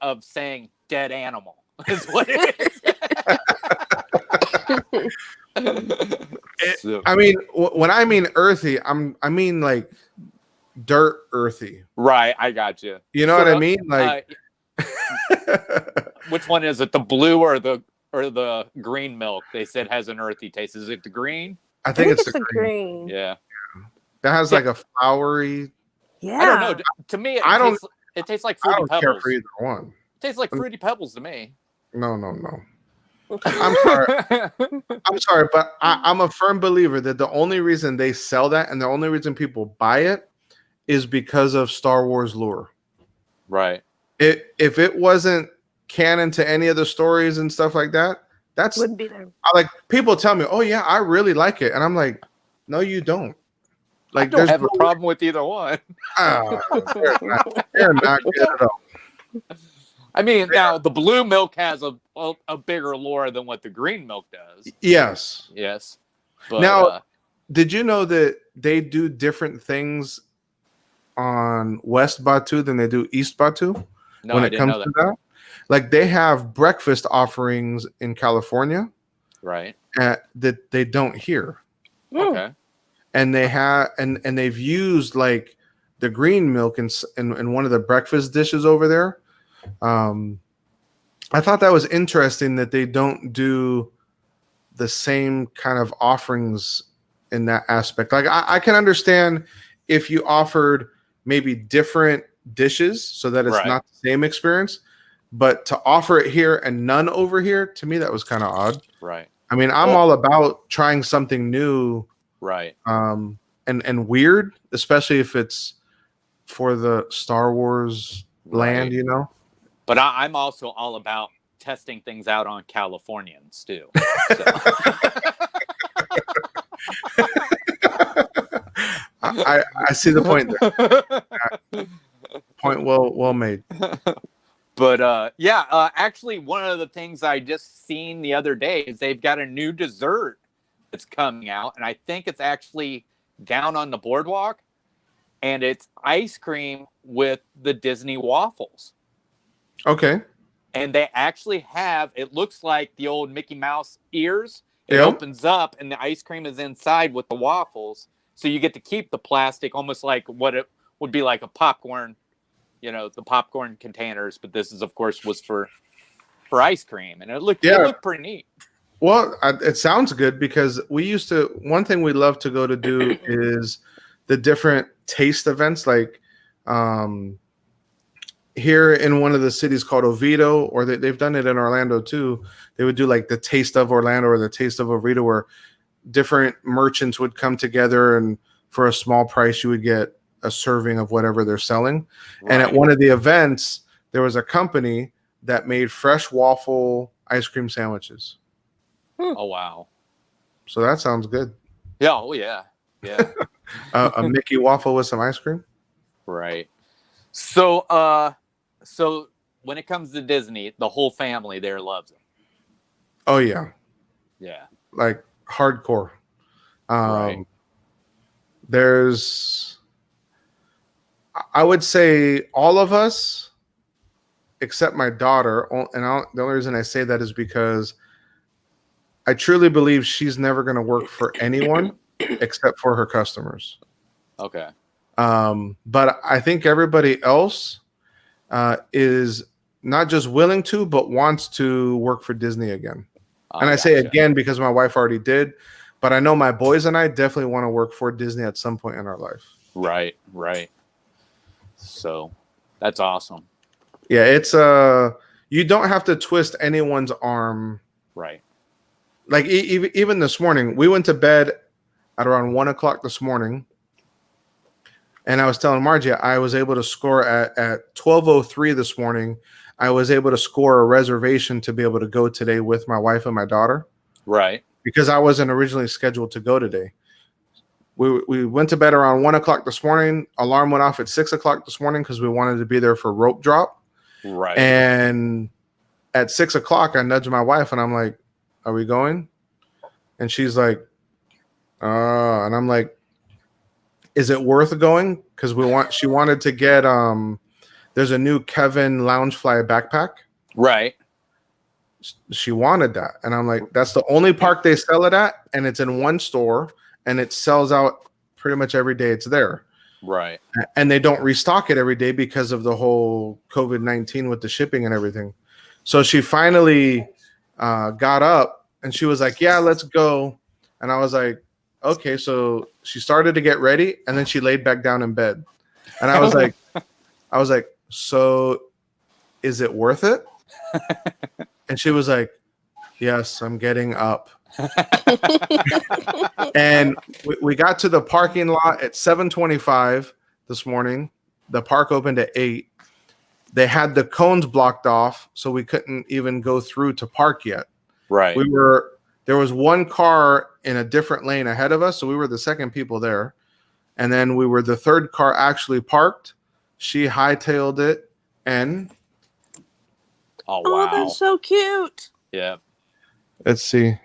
of saying dead animal. Is what it is. So- I mean, when I mean earthy, I mean like dirt earthy. right. I got you. You know what I mean? Like, which one is it? The blue or the green milk? They said has an earthy taste. Is it the green? I I think think it's it's the a green. green. Yeah. That has like a flowery. Yeah. I don't know. To me, it tastes like I fruity don't care pebbles. for either one. It tastes like fruity pebbles to me. No. I'm sorry. I'm sorry, but I'm a firm believer that the only reason they sell that and the only reason people buy it is because of Star Wars lore. Right. If it wasn't canon to any of the stories and stuff like that, that's Wouldn't be there. like people tell me, "Oh yeah, I really like it," and I'm like, "No, you don't." I Like, don't have a problem with either one. They're not good at all. I mean, now the blue milk has a bigger lore than what the green milk does. Yes. Yes. But, Now, did you know that they do different things on West Batu than they do East Batu no, when I it didn't comes know to that. that? Like they have breakfast offerings in California Right. that they don't here. Okay. And they have and they've used like the green milk in one of the breakfast dishes over there. I thought that was interesting that they don't do the same kind of offerings in that aspect. Like I can understand if you offered maybe different dishes so that it's Right. not the same experience, but to offer it here and none over here, to me that was kind of odd. Right. I mean, I'm all about trying something new, Right. and weird, especially if it's for the Star Wars land, Right. you know. But I'm also all about testing things out on Californians too. So. I see the point there. Point well made. But actually one of the things I just seen the other day is they've got a new dessert that's coming out, and I think it's actually down on the boardwalk, and it's ice cream with the Disney waffles. Okay. And they actually have, it looks like the old Mickey Mouse ears. It Yep. opens up and the ice cream is inside with the waffles. So you get to keep the plastic, almost like what it would be like a popcorn, the popcorn containers. But this is, of course, was for ice cream. And it looked pretty neat. Well, it sounds good because one thing we love to go to do is the different taste events, like here in one of the cities called Oviedo, or they've done it in Orlando too. They would do like the Taste of Orlando or the Taste of Oviedo, where different merchants would come together, and for a small price, you would get a serving of whatever they're selling. Right. And at one of the events, there was a company that made fresh waffle ice cream sandwiches. Oh, wow. So that sounds good. Yeah. Oh, yeah. Yeah. A Mickey waffle with some ice cream. Right. So when it comes to Disney, the whole family there loves them. Oh yeah. Yeah. Like hardcore. Right. I would say all of us, except my daughter, and the only reason I say that is because I truly believe she's never going to work for anyone except for her customers. Okay. But I think everybody else is not just willing to, but wants to work for Disney again. And I say again because my wife already did, but I know my boys and I definitely want to work for Disney at some point in our life. Right. So that's awesome. Yeah, it's you don't have to twist anyone's arm. Right. Like even this morning, we went to bed at around 1:00 this morning. And I was telling Margie, I was able to score at 12:03 this morning. I was able to score a reservation to be able to go today with my wife and my daughter. Right. Because I wasn't originally scheduled to go today. We went to bed around 1:00 this morning. Alarm went off at 6:00 this morning because we wanted to be there for rope drop. Right. And at 6:00, I nudged my wife and I'm like, "Are we going?" And she's like, and I'm like, is it worth going? Because she wanted to get there's a new Kevin Loungefly backpack. Right. She wanted that, and I'm like, that's the only park they sell it at, and it's in one store, and it sells out pretty much every day it's there. Right. And they don't restock it every day because of the whole COVID-19 with the shipping and everything. So she finally got up and she was like, yeah, let's go. And I was like, okay. So she started to get ready and then she laid back down in bed. And I was like, so is it worth it? And she was like, yes, I'm getting up. And we got to the parking lot at 7:25 this morning. The park opened at 8. They had the cones blocked off, so we couldn't even go through to park yet. Right. There was one car in a different lane ahead of us, so we were the second people there. And then we were the third car actually parked. She hightailed it and Oh, wow. Oh, that's so cute. Yeah. let's see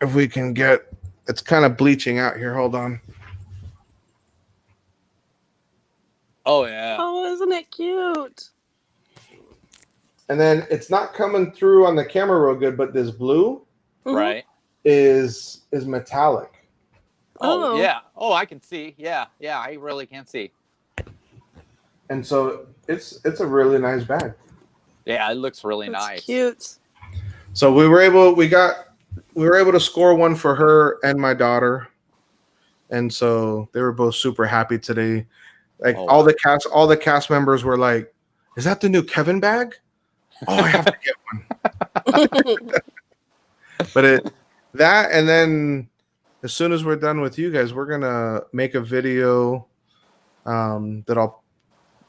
if we can get, it's kind of bleaching out here. Hold on. Oh, yeah. Oh, isn't it cute? And then it's not coming through on the camera real good, but this blue Right. is metallic. Oh, Oh. yeah. Oh, I can see. Yeah. Yeah. I really can see. And so it's a really nice bag. Yeah. It looks really That's nice. cute. So we were able to score one for her and my daughter. And so they were both super happy today. Like Oh, all wow. the cast members were like, is that the new Kevin bag? Oh, I have to get one. But that, and then as soon as we're done with you guys, we're gonna make a video that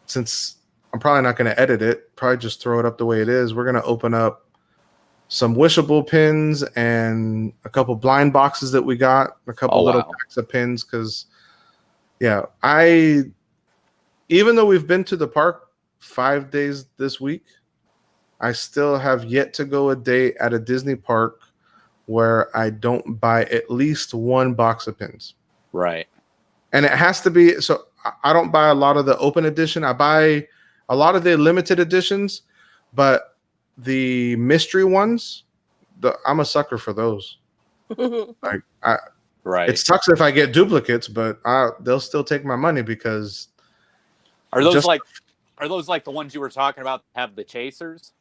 since I'm probably not gonna edit it, probably just throw it up the way it is. We're gonna open up some wishable pins and a couple blind boxes that we got, a couple little packs of pins. Because yeah, even though we've been to the park 5 days this week, I still have yet to go a day at a Disney park where I don't buy at least one box of pins. Right. And it has to be, so I don't buy a lot of the open edition. I buy a lot of the limited editions, but the mystery ones, I'm a sucker for those. Like Right. it sucks if I get duplicates, but they'll still take my money because Are those like the ones you were talking about have the chasers?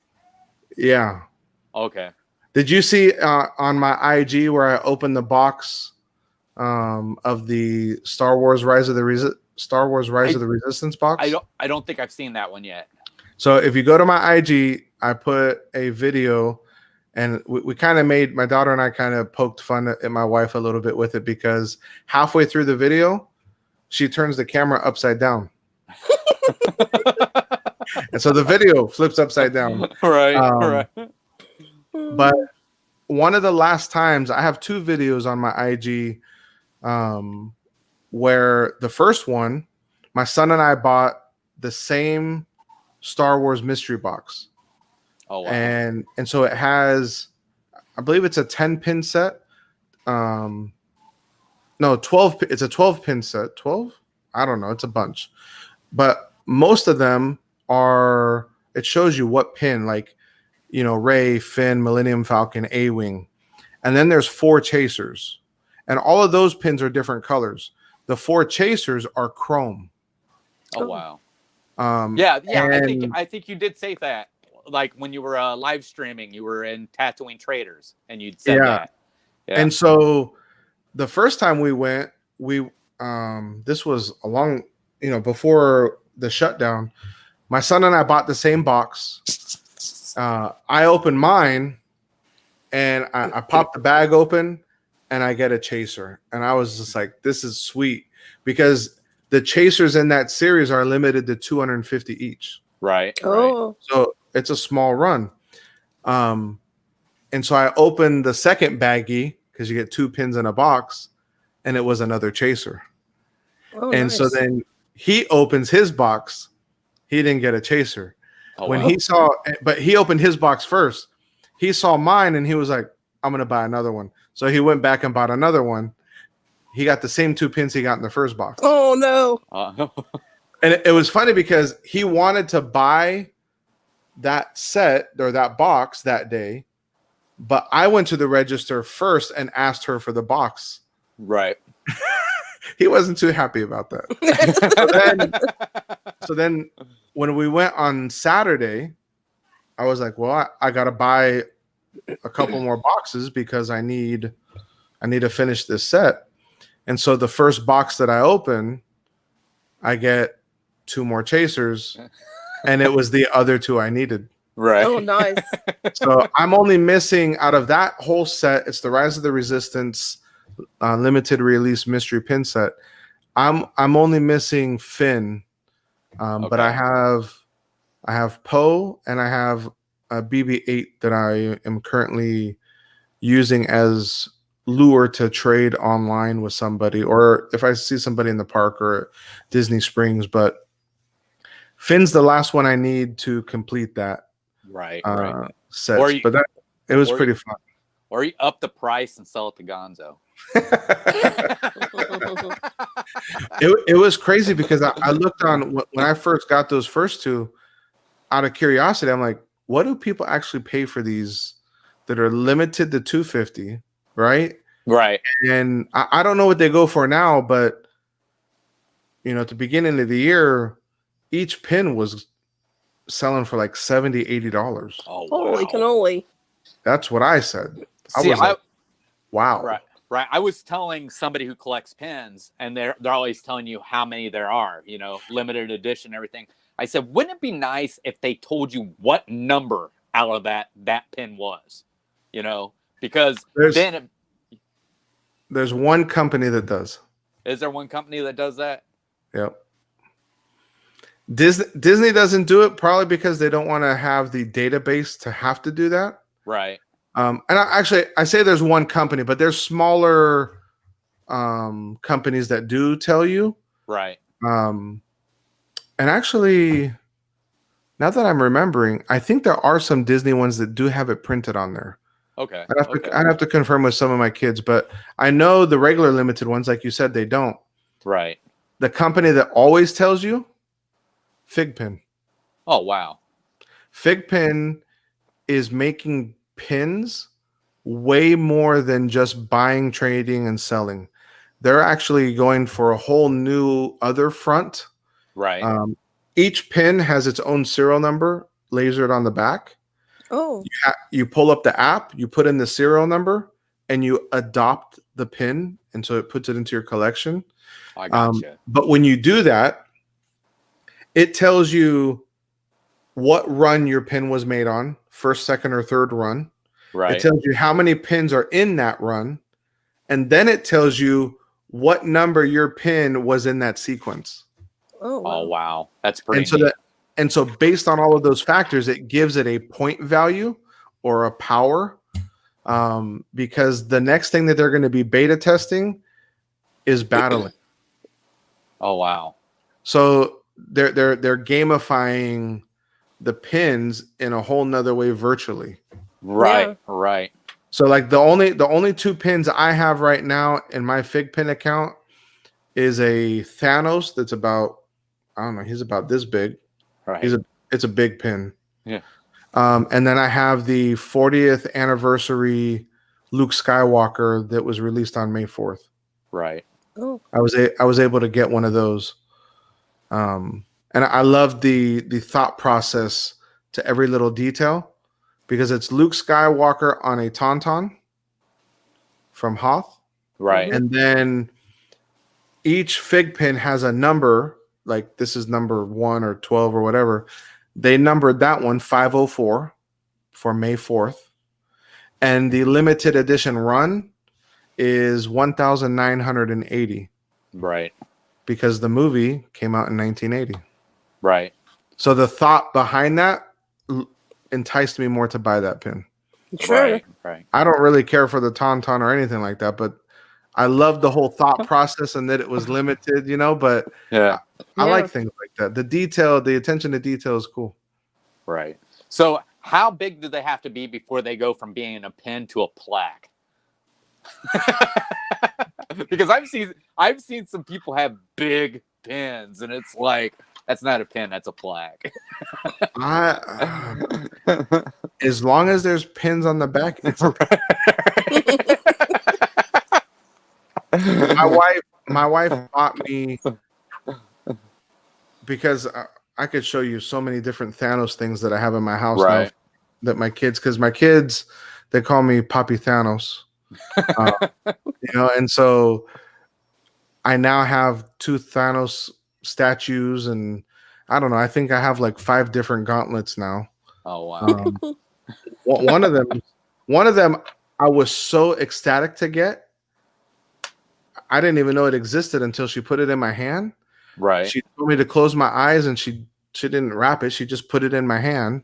yeah. Okay. Did you see on my IG where I opened the box of the Star Wars Rise of the Resistance box? I don't think I've seen that one yet. So if you go to my IG, I put a video, and we kind of made, my daughter and I kind of poked fun at my wife a little bit with it, because halfway through the video, she turns the camera upside down. And so the video flips upside down. Right. Right. Right. But one of the last times, I have 2 videos on my IG where the first one, my son and I bought the same Star Wars mystery box. Oh, wow. And so it has, I believe it's a 10-pin set. No, 12. It's a 12-pin set. 12? I don't know. It's a bunch. But most of them are, it shows you what pin, like, you know, Rey, Finn, Millennium Falcon, A-Wing. And then there's 4 chasers. And all of those pins are different colors. The 4 chasers are chrome. Oh, wow. Yeah. I think you did say that. Like when you were live streaming, you were in Tatooine Traders, and you'd said that. Yeah. And so the first time we went, this was a long, before the shutdown. My son and I bought the same box. I opened mine, and I popped the bag open, and I get a chaser. And I was just like, this is sweet, because the chasers in that series are limited to 250 each. Right. Oh. So it's a small run. And so I opened the second baggie, because you get 2 pins in a box, and it was another chaser. Oh, And nice. so then he opens his box. He didn't get a chaser. Oh, When wow. he opened his box first. He saw mine, and he was like, I'm going to buy another one. So he went back and bought another one. he got the same 2 pins he got in the first box. Oh no! And it was funny because he wanted to buy that set or that box that day, but I went to the register first and asked her for the box. Right. He wasn't too happy about that. So then when we went on Saturday, I was like, well, I got to buy a couple more boxes because I need to finish this set. And so the first box that I open, I get 2 more chasers, and it was the other 2 I needed. Right. Oh, nice. So I'm only missing out of that whole set. It's the Rise of the Resistance limited release mystery pin set. I'm only missing Finn, but I have Poe and I have a BB-8 that I am currently using as lure to trade online with somebody, or if I see somebody in the park or Disney Springs. But Finn's the last one I need to complete that Right. set. But it was pretty fun. Or you up the price and sell it to Gonzo. It was crazy because I looked on when I first got those first 2 out of curiosity. I'm like, what do people actually pay for these that are limited to 250, right? Right. And I don't know what they go for now, but at the beginning of the year, each pin was selling for like $70, $80. Oh, Holy wow. cannoli. That's what I said. I See, was like, wow. Right. I was telling somebody who collects pins, and they're always telling you how many there are, limited edition, everything. I said, wouldn't it be nice if they told you what number out of that pin was? Because there's one company that does. Is there one company that does that? Yep. Disney doesn't do it probably because they don't want to have the database to have to do that. Right. And I say there's one company, but there's smaller companies that do tell you. Right. And actually, now that I'm remembering, I think there are some Disney ones that do have it printed on there. Okay. I'd have to confirm with some of my kids, but I know the regular limited ones, like you said, they don't. Right. The company that always tells you, Figpin. Oh, wow. Figpin is making pins way more than just buying, trading, and selling. They're actually going for a whole new other front. Right. Each pin has its own serial number lasered on the back. Oh. You pull up the app, you put in the serial number, and you adopt the pin, and so it puts it into your collection. I gotcha. But when you do that, it tells you what run your pin was made on, first, second, or third run. Right. It tells you how many pins are in that run, and then it tells you what number your pin was in that sequence. Oh, wow. Oh, wow. That's pretty neat. And so based on all of those factors, it gives it a point value or a power, because the next thing that they're going to be beta testing is battling. Oh, wow. So they're gamifying the pins in a whole nother way virtually. Right. Yeah. Right. So like the only 2 pins I have right now in my Fig pin account is a Thanos that's about, I don't know, he's about this big. Right. It's a big pin. Yeah. And then I have the 40th anniversary Luke Skywalker that was released on May 4th. Right. Oh. I was able to get one of those. And I love the thought process to every little detail, because it's Luke Skywalker on a Tauntaun from Hoth. Right. And then each Fig pin has a number, like this is number 1 or 12 or whatever. They numbered that one 504 for May 4th. And the limited edition run is 1,980. Right. Because the movie came out in 1980. Right. So the thought behind that enticed me more to buy that pin. Sure. Right. I don't really care for the Tauntaun or anything like that, but I love the whole thought process and that it was limited, but Yeah. I like things like that. The detail, the attention to detail is cool. Right. So how big do they have to be before they go from being a pin to a plaque? Because I've seen some people have big pins, and it's like that's not a pin, that's a plaque. As long as there's pins on the back, it's my wife bought me, because I could show you so many different Thanos things that I have in my house now that my kids, because my kids, they call me Papi Thanos. And so I now have 2 Thanos statues, and I don't know, I think I have like 5 different gauntlets now. Oh wow. One of them I was so ecstatic to get. I didn't even know it existed until she put it in my hand. Right. She told me to close my eyes, and she didn't wrap it. She just put it in my hand,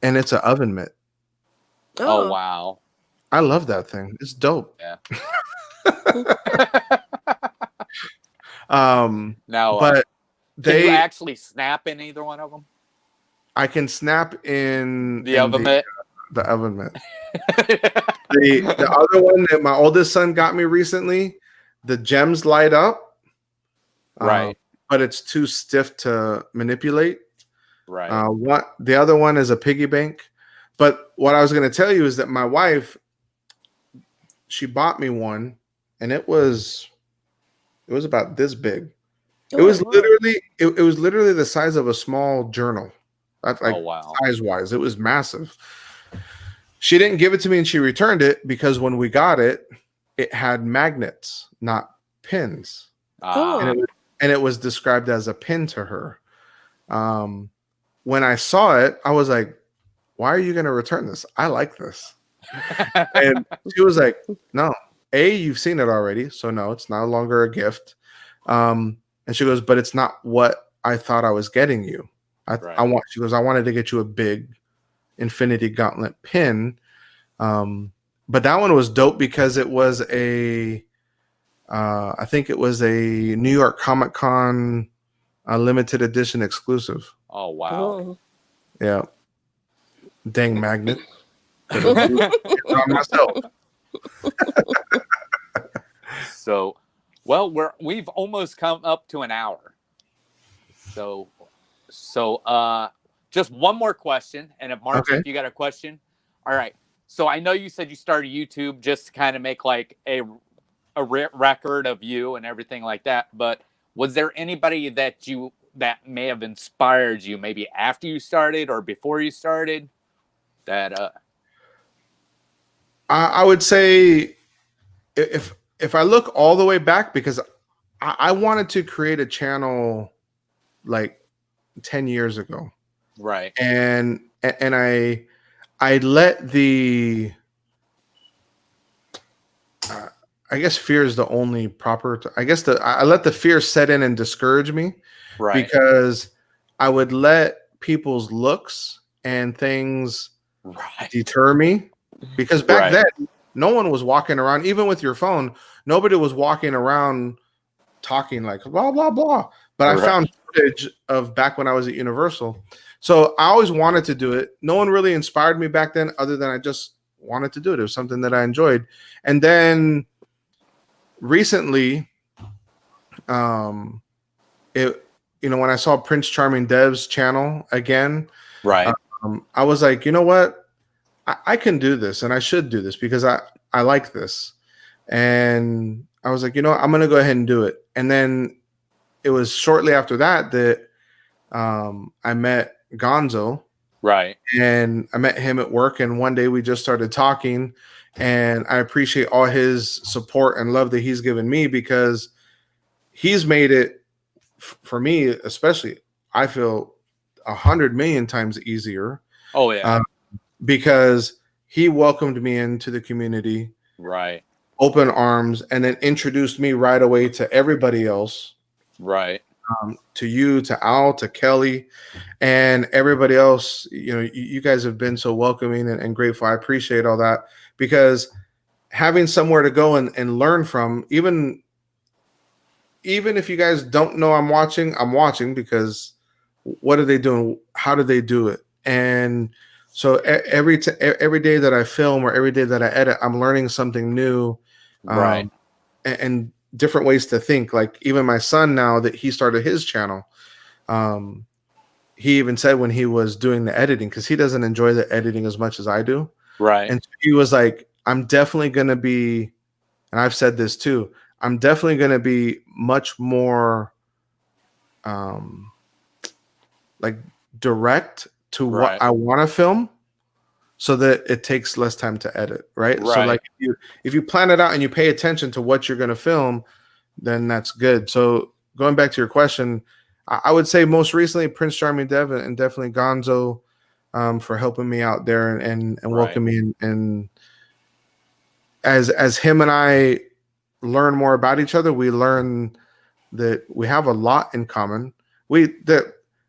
and it's an oven mitt. Oh wow. I love that thing. It's dope. Yeah. Now, but can you actually snap in either one of them? I can snap in the oven mitt. The oven mitt. the other one that my oldest son got me recently, the gems light up. Right. But it's too stiff to manipulate. Right. The other one is a piggy bank. But what I was going to tell you is that my wife, she bought me one, and it was about this big. It was literally the size of a small journal. Like size wise, it was massive. She didn't give it to me, and she returned it because when we got it, it had magnets, not pins. And it was described as a pin to her. When I saw it, I was like, "Why are you going to return this? I like this." And she was like, "No, you've seen it already, so no, it's no longer a gift." And she goes, "But it's not what I thought I was getting you. She goes, I wanted to get you a big Infinity Gauntlet pin." But that one was dope because it was I think it was a New York Comic Con limited edition exclusive. Oh wow. Yeah. Dang magnet. Myself. So, well, we've almost come up to an hour. So just one more question, and if Margie, if you got a question, all right. So I know you said you started YouTube just to kind of make like a record of you and everything like that, but was there anybody that may have inspired you, maybe after you started or before you started? That I would say if I look all the way back, because I wanted to create a channel like 10 years ago. Right. And I let the I guess fear is the only proper I let the fear set in and discourage me. Right. Because I would let people's looks and things deter me. Because back then, no one was walking around, even with your phone, nobody was walking around talking like blah, blah, blah. But I found footage of back when I was at Universal. So I always wanted to do it. No one really inspired me back then other than I just wanted to do it. It was something that I enjoyed. And then recently, when I saw Prince Charming Dev's channel again, I was like, you know what? I can do this, and I should do this because I like this. And I was like, I'm going to go ahead and do it. And then it was shortly after that I met Gonzo. Right. And I met him at work, and one day we just started talking, and I appreciate all his support and love that he's given me because he's made it for me, especially, I feel 100 million times easier. Oh yeah. Because he welcomed me into the community, right? Open arms, and then introduced me right away to everybody else, right? To you, to Al, to Kelly, and everybody else. You guys have been so welcoming and grateful. I appreciate all that because having somewhere to go and learn from, even if you guys don't know I'm watching because what are they doing? How do they do it? And so every day that I film or every day that I edit, I'm learning something new. Right. and different ways to think. Like even my son, now that he started his channel, he even said when he was doing the editing, because he doesn't enjoy the editing as much as I do. Right. And he was like, I'm definitely going to be, and I've said this too, I'm definitely going to be much more like direct to what I want to film, so that it takes less time to edit. Right. So like if you plan it out and you pay attention to what you're going to film, then that's good. So going back to your question, I would say most recently Prince Charming Dev and definitely Gonzo for helping me out there and welcoming me in. And as him and I learn more about each other, we learn that we have a lot in common.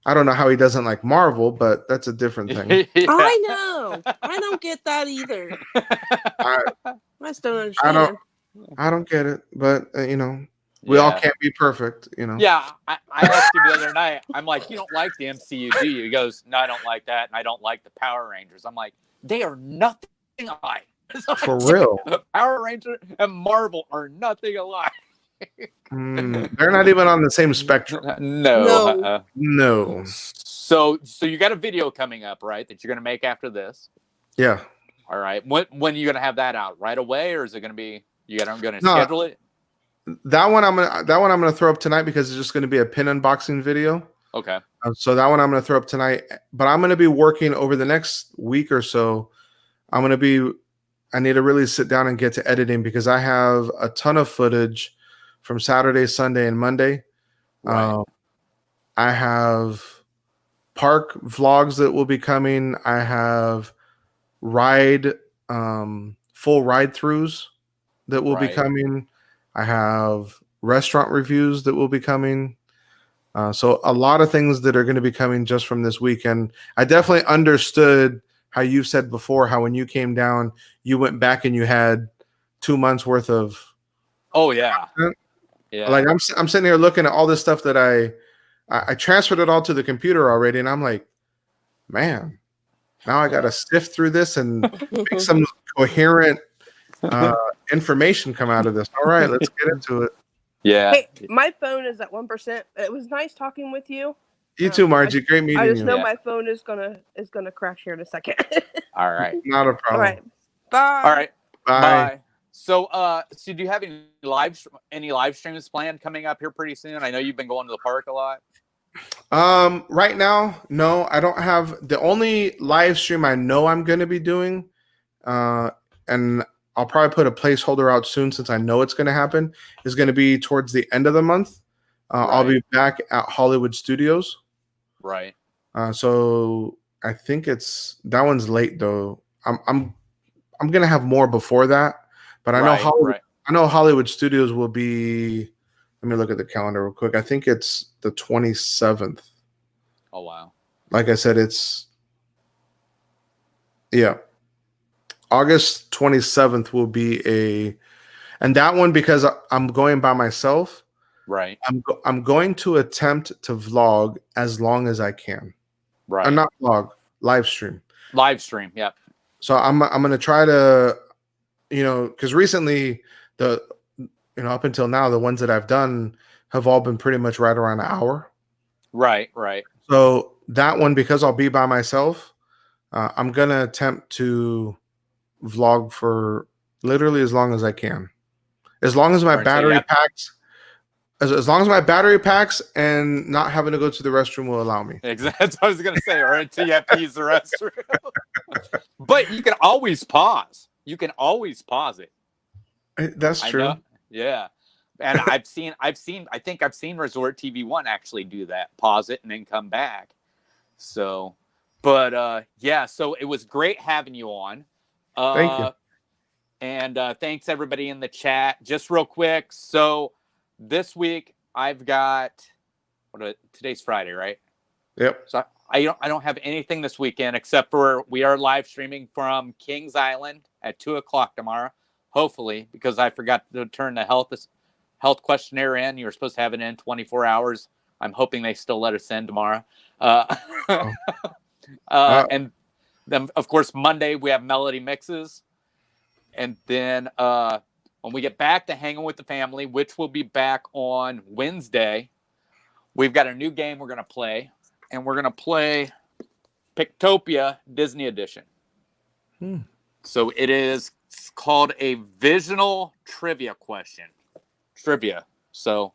I don't know how he doesn't like Marvel, but that's a different thing. I know. I don't get that either. I just don't understand. I don't get it, but we all can't be perfect, Yeah, I asked him the other night. I'm like, you don't like the MCU, do you? He goes, no, I don't like that, and I don't like the Power Rangers. I'm like, they are nothing alike. For real. Power Rangers and Marvel are nothing alike. They're not even on the same spectrum. No. So you got a video coming up, right? That you're going to make after this. Yeah. All right. When are you going to have that out? Right away, or is it going to be I'm going to schedule it? That one I'm gonna throw up tonight because it's just going to be a pin unboxing video. Okay. So that one I'm going to throw up tonight, but I'm going to be working over the next week or so. I need to really sit down and get to editing because I have a ton of footage from Saturday, Sunday, and Monday. Right. I have park vlogs that will be coming. I have full ride throughs that will be coming. I have restaurant reviews that will be coming. So a lot of things that are going to be coming just from this weekend. I definitely understood how you said before, how when you came down, you went back and you had 2 months worth of. Oh yeah. Content. Yeah. Like I'm sitting here looking at all this stuff that I transferred it all to the computer already. And I'm like, man, now I got to sift through this and make some coherent information come out of this. All right, let's get into it. Yeah. Hey, my phone is at 1%. It was nice talking with you. You too, Margie. Great meeting you. I just know my phone is gonna crash here in a second. All right. Not a problem. All right. Bye. All right. Bye. So do you have any live streams planned coming up here pretty soon? I know you've been going to the park a lot. Right now, no, I don't have. The only live stream I know I'm going to be doing, and I'll probably put a placeholder out soon since I know it's going to happen, is going to be towards the end of the month. I'll be back at Hollywood Studios. Right. So I think that one's late though. I'm gonna have more before that, but I know Hollywood Studios will be. Let me look at the calendar real quick. I think it's the 27th. Oh wow! Like I said, August 27th will be and that one because I'm going by myself. Right. I'm going to attempt to vlog as long as I can. Right. Not vlog, live stream. Live stream, yep. So I'm gonna try to, because recently up until now the ones that I've done have all been pretty much right around an hour. Right. So that one, because I'll be by myself, I'm gonna attempt to vlog for literally as long as I can, as long as my battery packs. As long as my battery packs and not having to go to the restroom will allow me. Exactly. That's what I was going to say. Or until you have to use the restroom. But you can always pause. You can always pause it. That's true. Yeah. And I've seen, I think I've seen Resort TV 1 actually do that. Pause it and then come back. So, but so it was great having you on. Thank you. And thanks everybody in the chat. Just real quick. So, this week I've got today's Friday, right? Yep. So I don't have anything this weekend except for we are live streaming from Kings Island at 2:00 tomorrow. Hopefully, because I forgot to turn the health questionnaire in. You were supposed to have it in 24 hours. I'm hoping they still let us in tomorrow. And then of course Monday we have Melody Mixes, and then when we get back to hanging with the family, which will be back on Wednesday, we've got a new game we're going to play, and we're going to play Pictopia Disney Edition. So it is called a Visional Trivia question. Trivia. So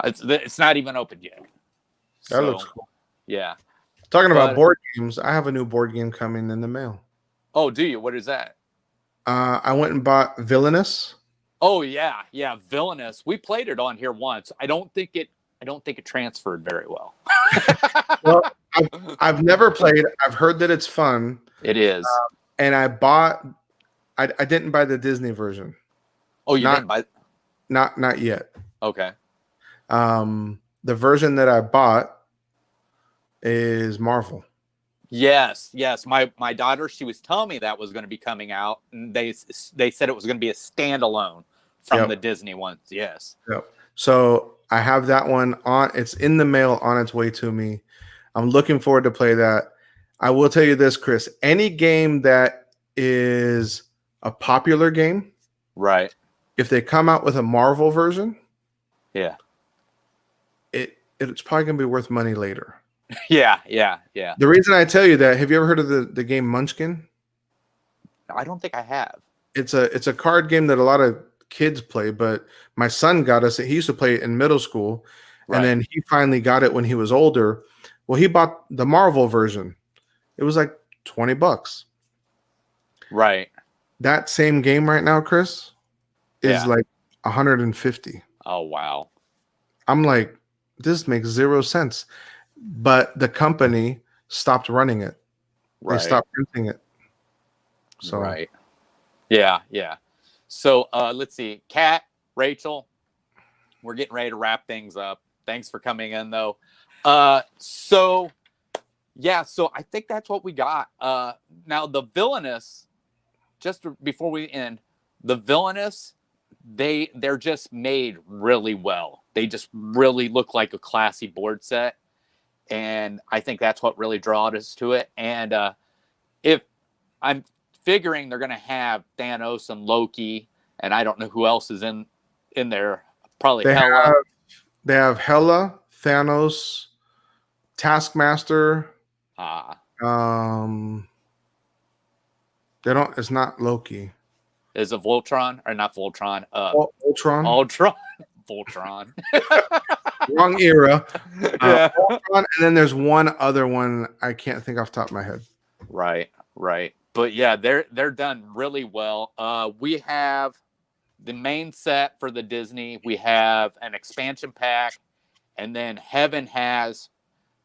it's not even open yet. That looks cool. Yeah. Talking about board games, I have a new board game coming in the mail. Oh, do you? What is that? I went and bought Villainous. Oh yeah, Villainous. We played it on here once. I don't think it transferred very well. Well, I've never played. I've heard that it's fun. It is. And I bought. I didn't buy the Disney version. Oh, you didn't buy? Not yet. Okay. The version that I bought is Marvel. Yes. My daughter, she was telling me that was going to be coming out, and they said it was going to be a standalone from the Disney ones. Yes. Yep. So I have that one on. It's in the mail on its way to me. I'm looking forward to play that. I will tell you this, Chris. Any game that is a popular game, right? If they come out with a Marvel version, it's probably going to be worth money later. Yeah. The reason I tell you that, have you ever heard of the game Munchkin? I don't think I have. It's a card game that a lot of kids play, but my son got us. He used to play it in middle school, and then he finally got it when he was older. Well, he bought the Marvel version. It was like $20. Right. That same game right now, Chris, is like $150. Oh wow. I'm like, this makes 0 sense. But the company stopped running it. They stopped printing it. So Yeah. So let's see. Kat, Rachel, we're getting ready to wrap things up. Thanks for coming in though. So I think that's what we got. Now the Villainous, just before we end, the Villainous, they're just made really well. They just really look like a classy board set. And I think that's what really draws us to it. And if I'm figuring they're going to have Thanos and Loki, and I don't know who else is in there. Probably Hela. They have Hela, Thanos, Taskmaster. They don't. It's not Loki. Is it Voltron or not Voltron? Ultron. Voltron. Wrong era. Ultron, and then there's one other one I can't think off the top of my head. Right. But yeah, they're done really well. We have the main set for the Disney. We have an expansion pack, and then Heaven has,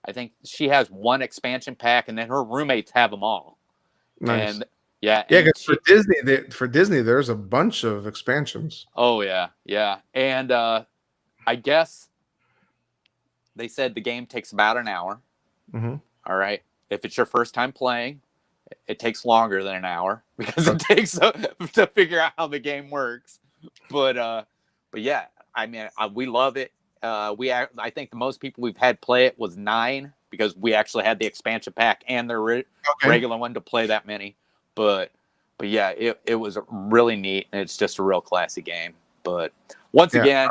I think she has one expansion pack, and then her roommates have them all. Nice. And because for Disney, there's a bunch of expansions. Oh yeah. And I guess they said the game takes about an hour. Mm-hmm. All right. If it's your first time playing, it takes longer than an hour because it takes to figure out how the game works. But yeah, I mean, we love it. I think the most people we've had play it was 9 because we actually had the expansion pack and the regular one to play that many. But yeah, it was really neat, and it's just a real classy game. But once again,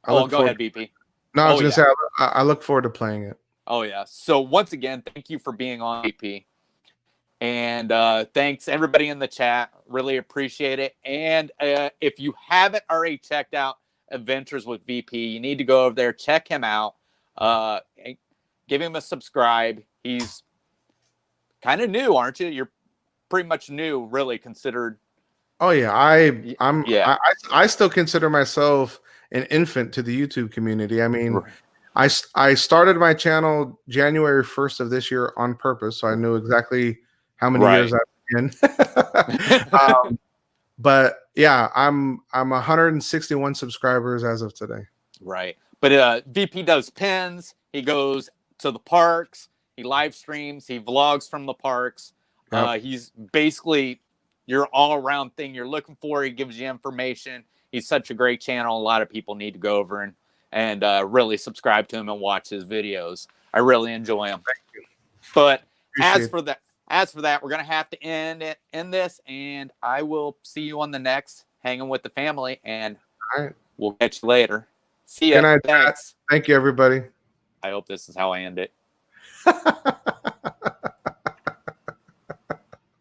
go ahead, VP. No, I was going to say, I look forward to playing it. Oh, yeah. So once again, thank you for being on, VP. And thanks, everybody in the chat. Really appreciate it. And if you haven't already checked out Adventures with VP, you need to go over there, check him out. Give him a subscribe. He's kind of new, aren't you? You're pretty much new, really, considered. Oh, yeah. I still consider myself an infant to the YouTube community. I mean, I started my channel January 1st of this year on purpose, so I knew exactly how many years I've been. But yeah, I'm 161 subscribers as of today. Right. But VP does pins. He goes to the parks. He live streams. He vlogs from the parks. Yep. He's basically your all-around thing you're looking for. He gives you information. He's such a great channel. A lot of people need to go over and really subscribe to him and watch his videos. I really enjoy him. Thank you. But as for that, we're gonna have to end this, and I will see you on the next hanging with the family, and All right. we'll catch you later. See ya. Good night, Pat. Thanks. Thank you, everybody. I hope this is how I end it.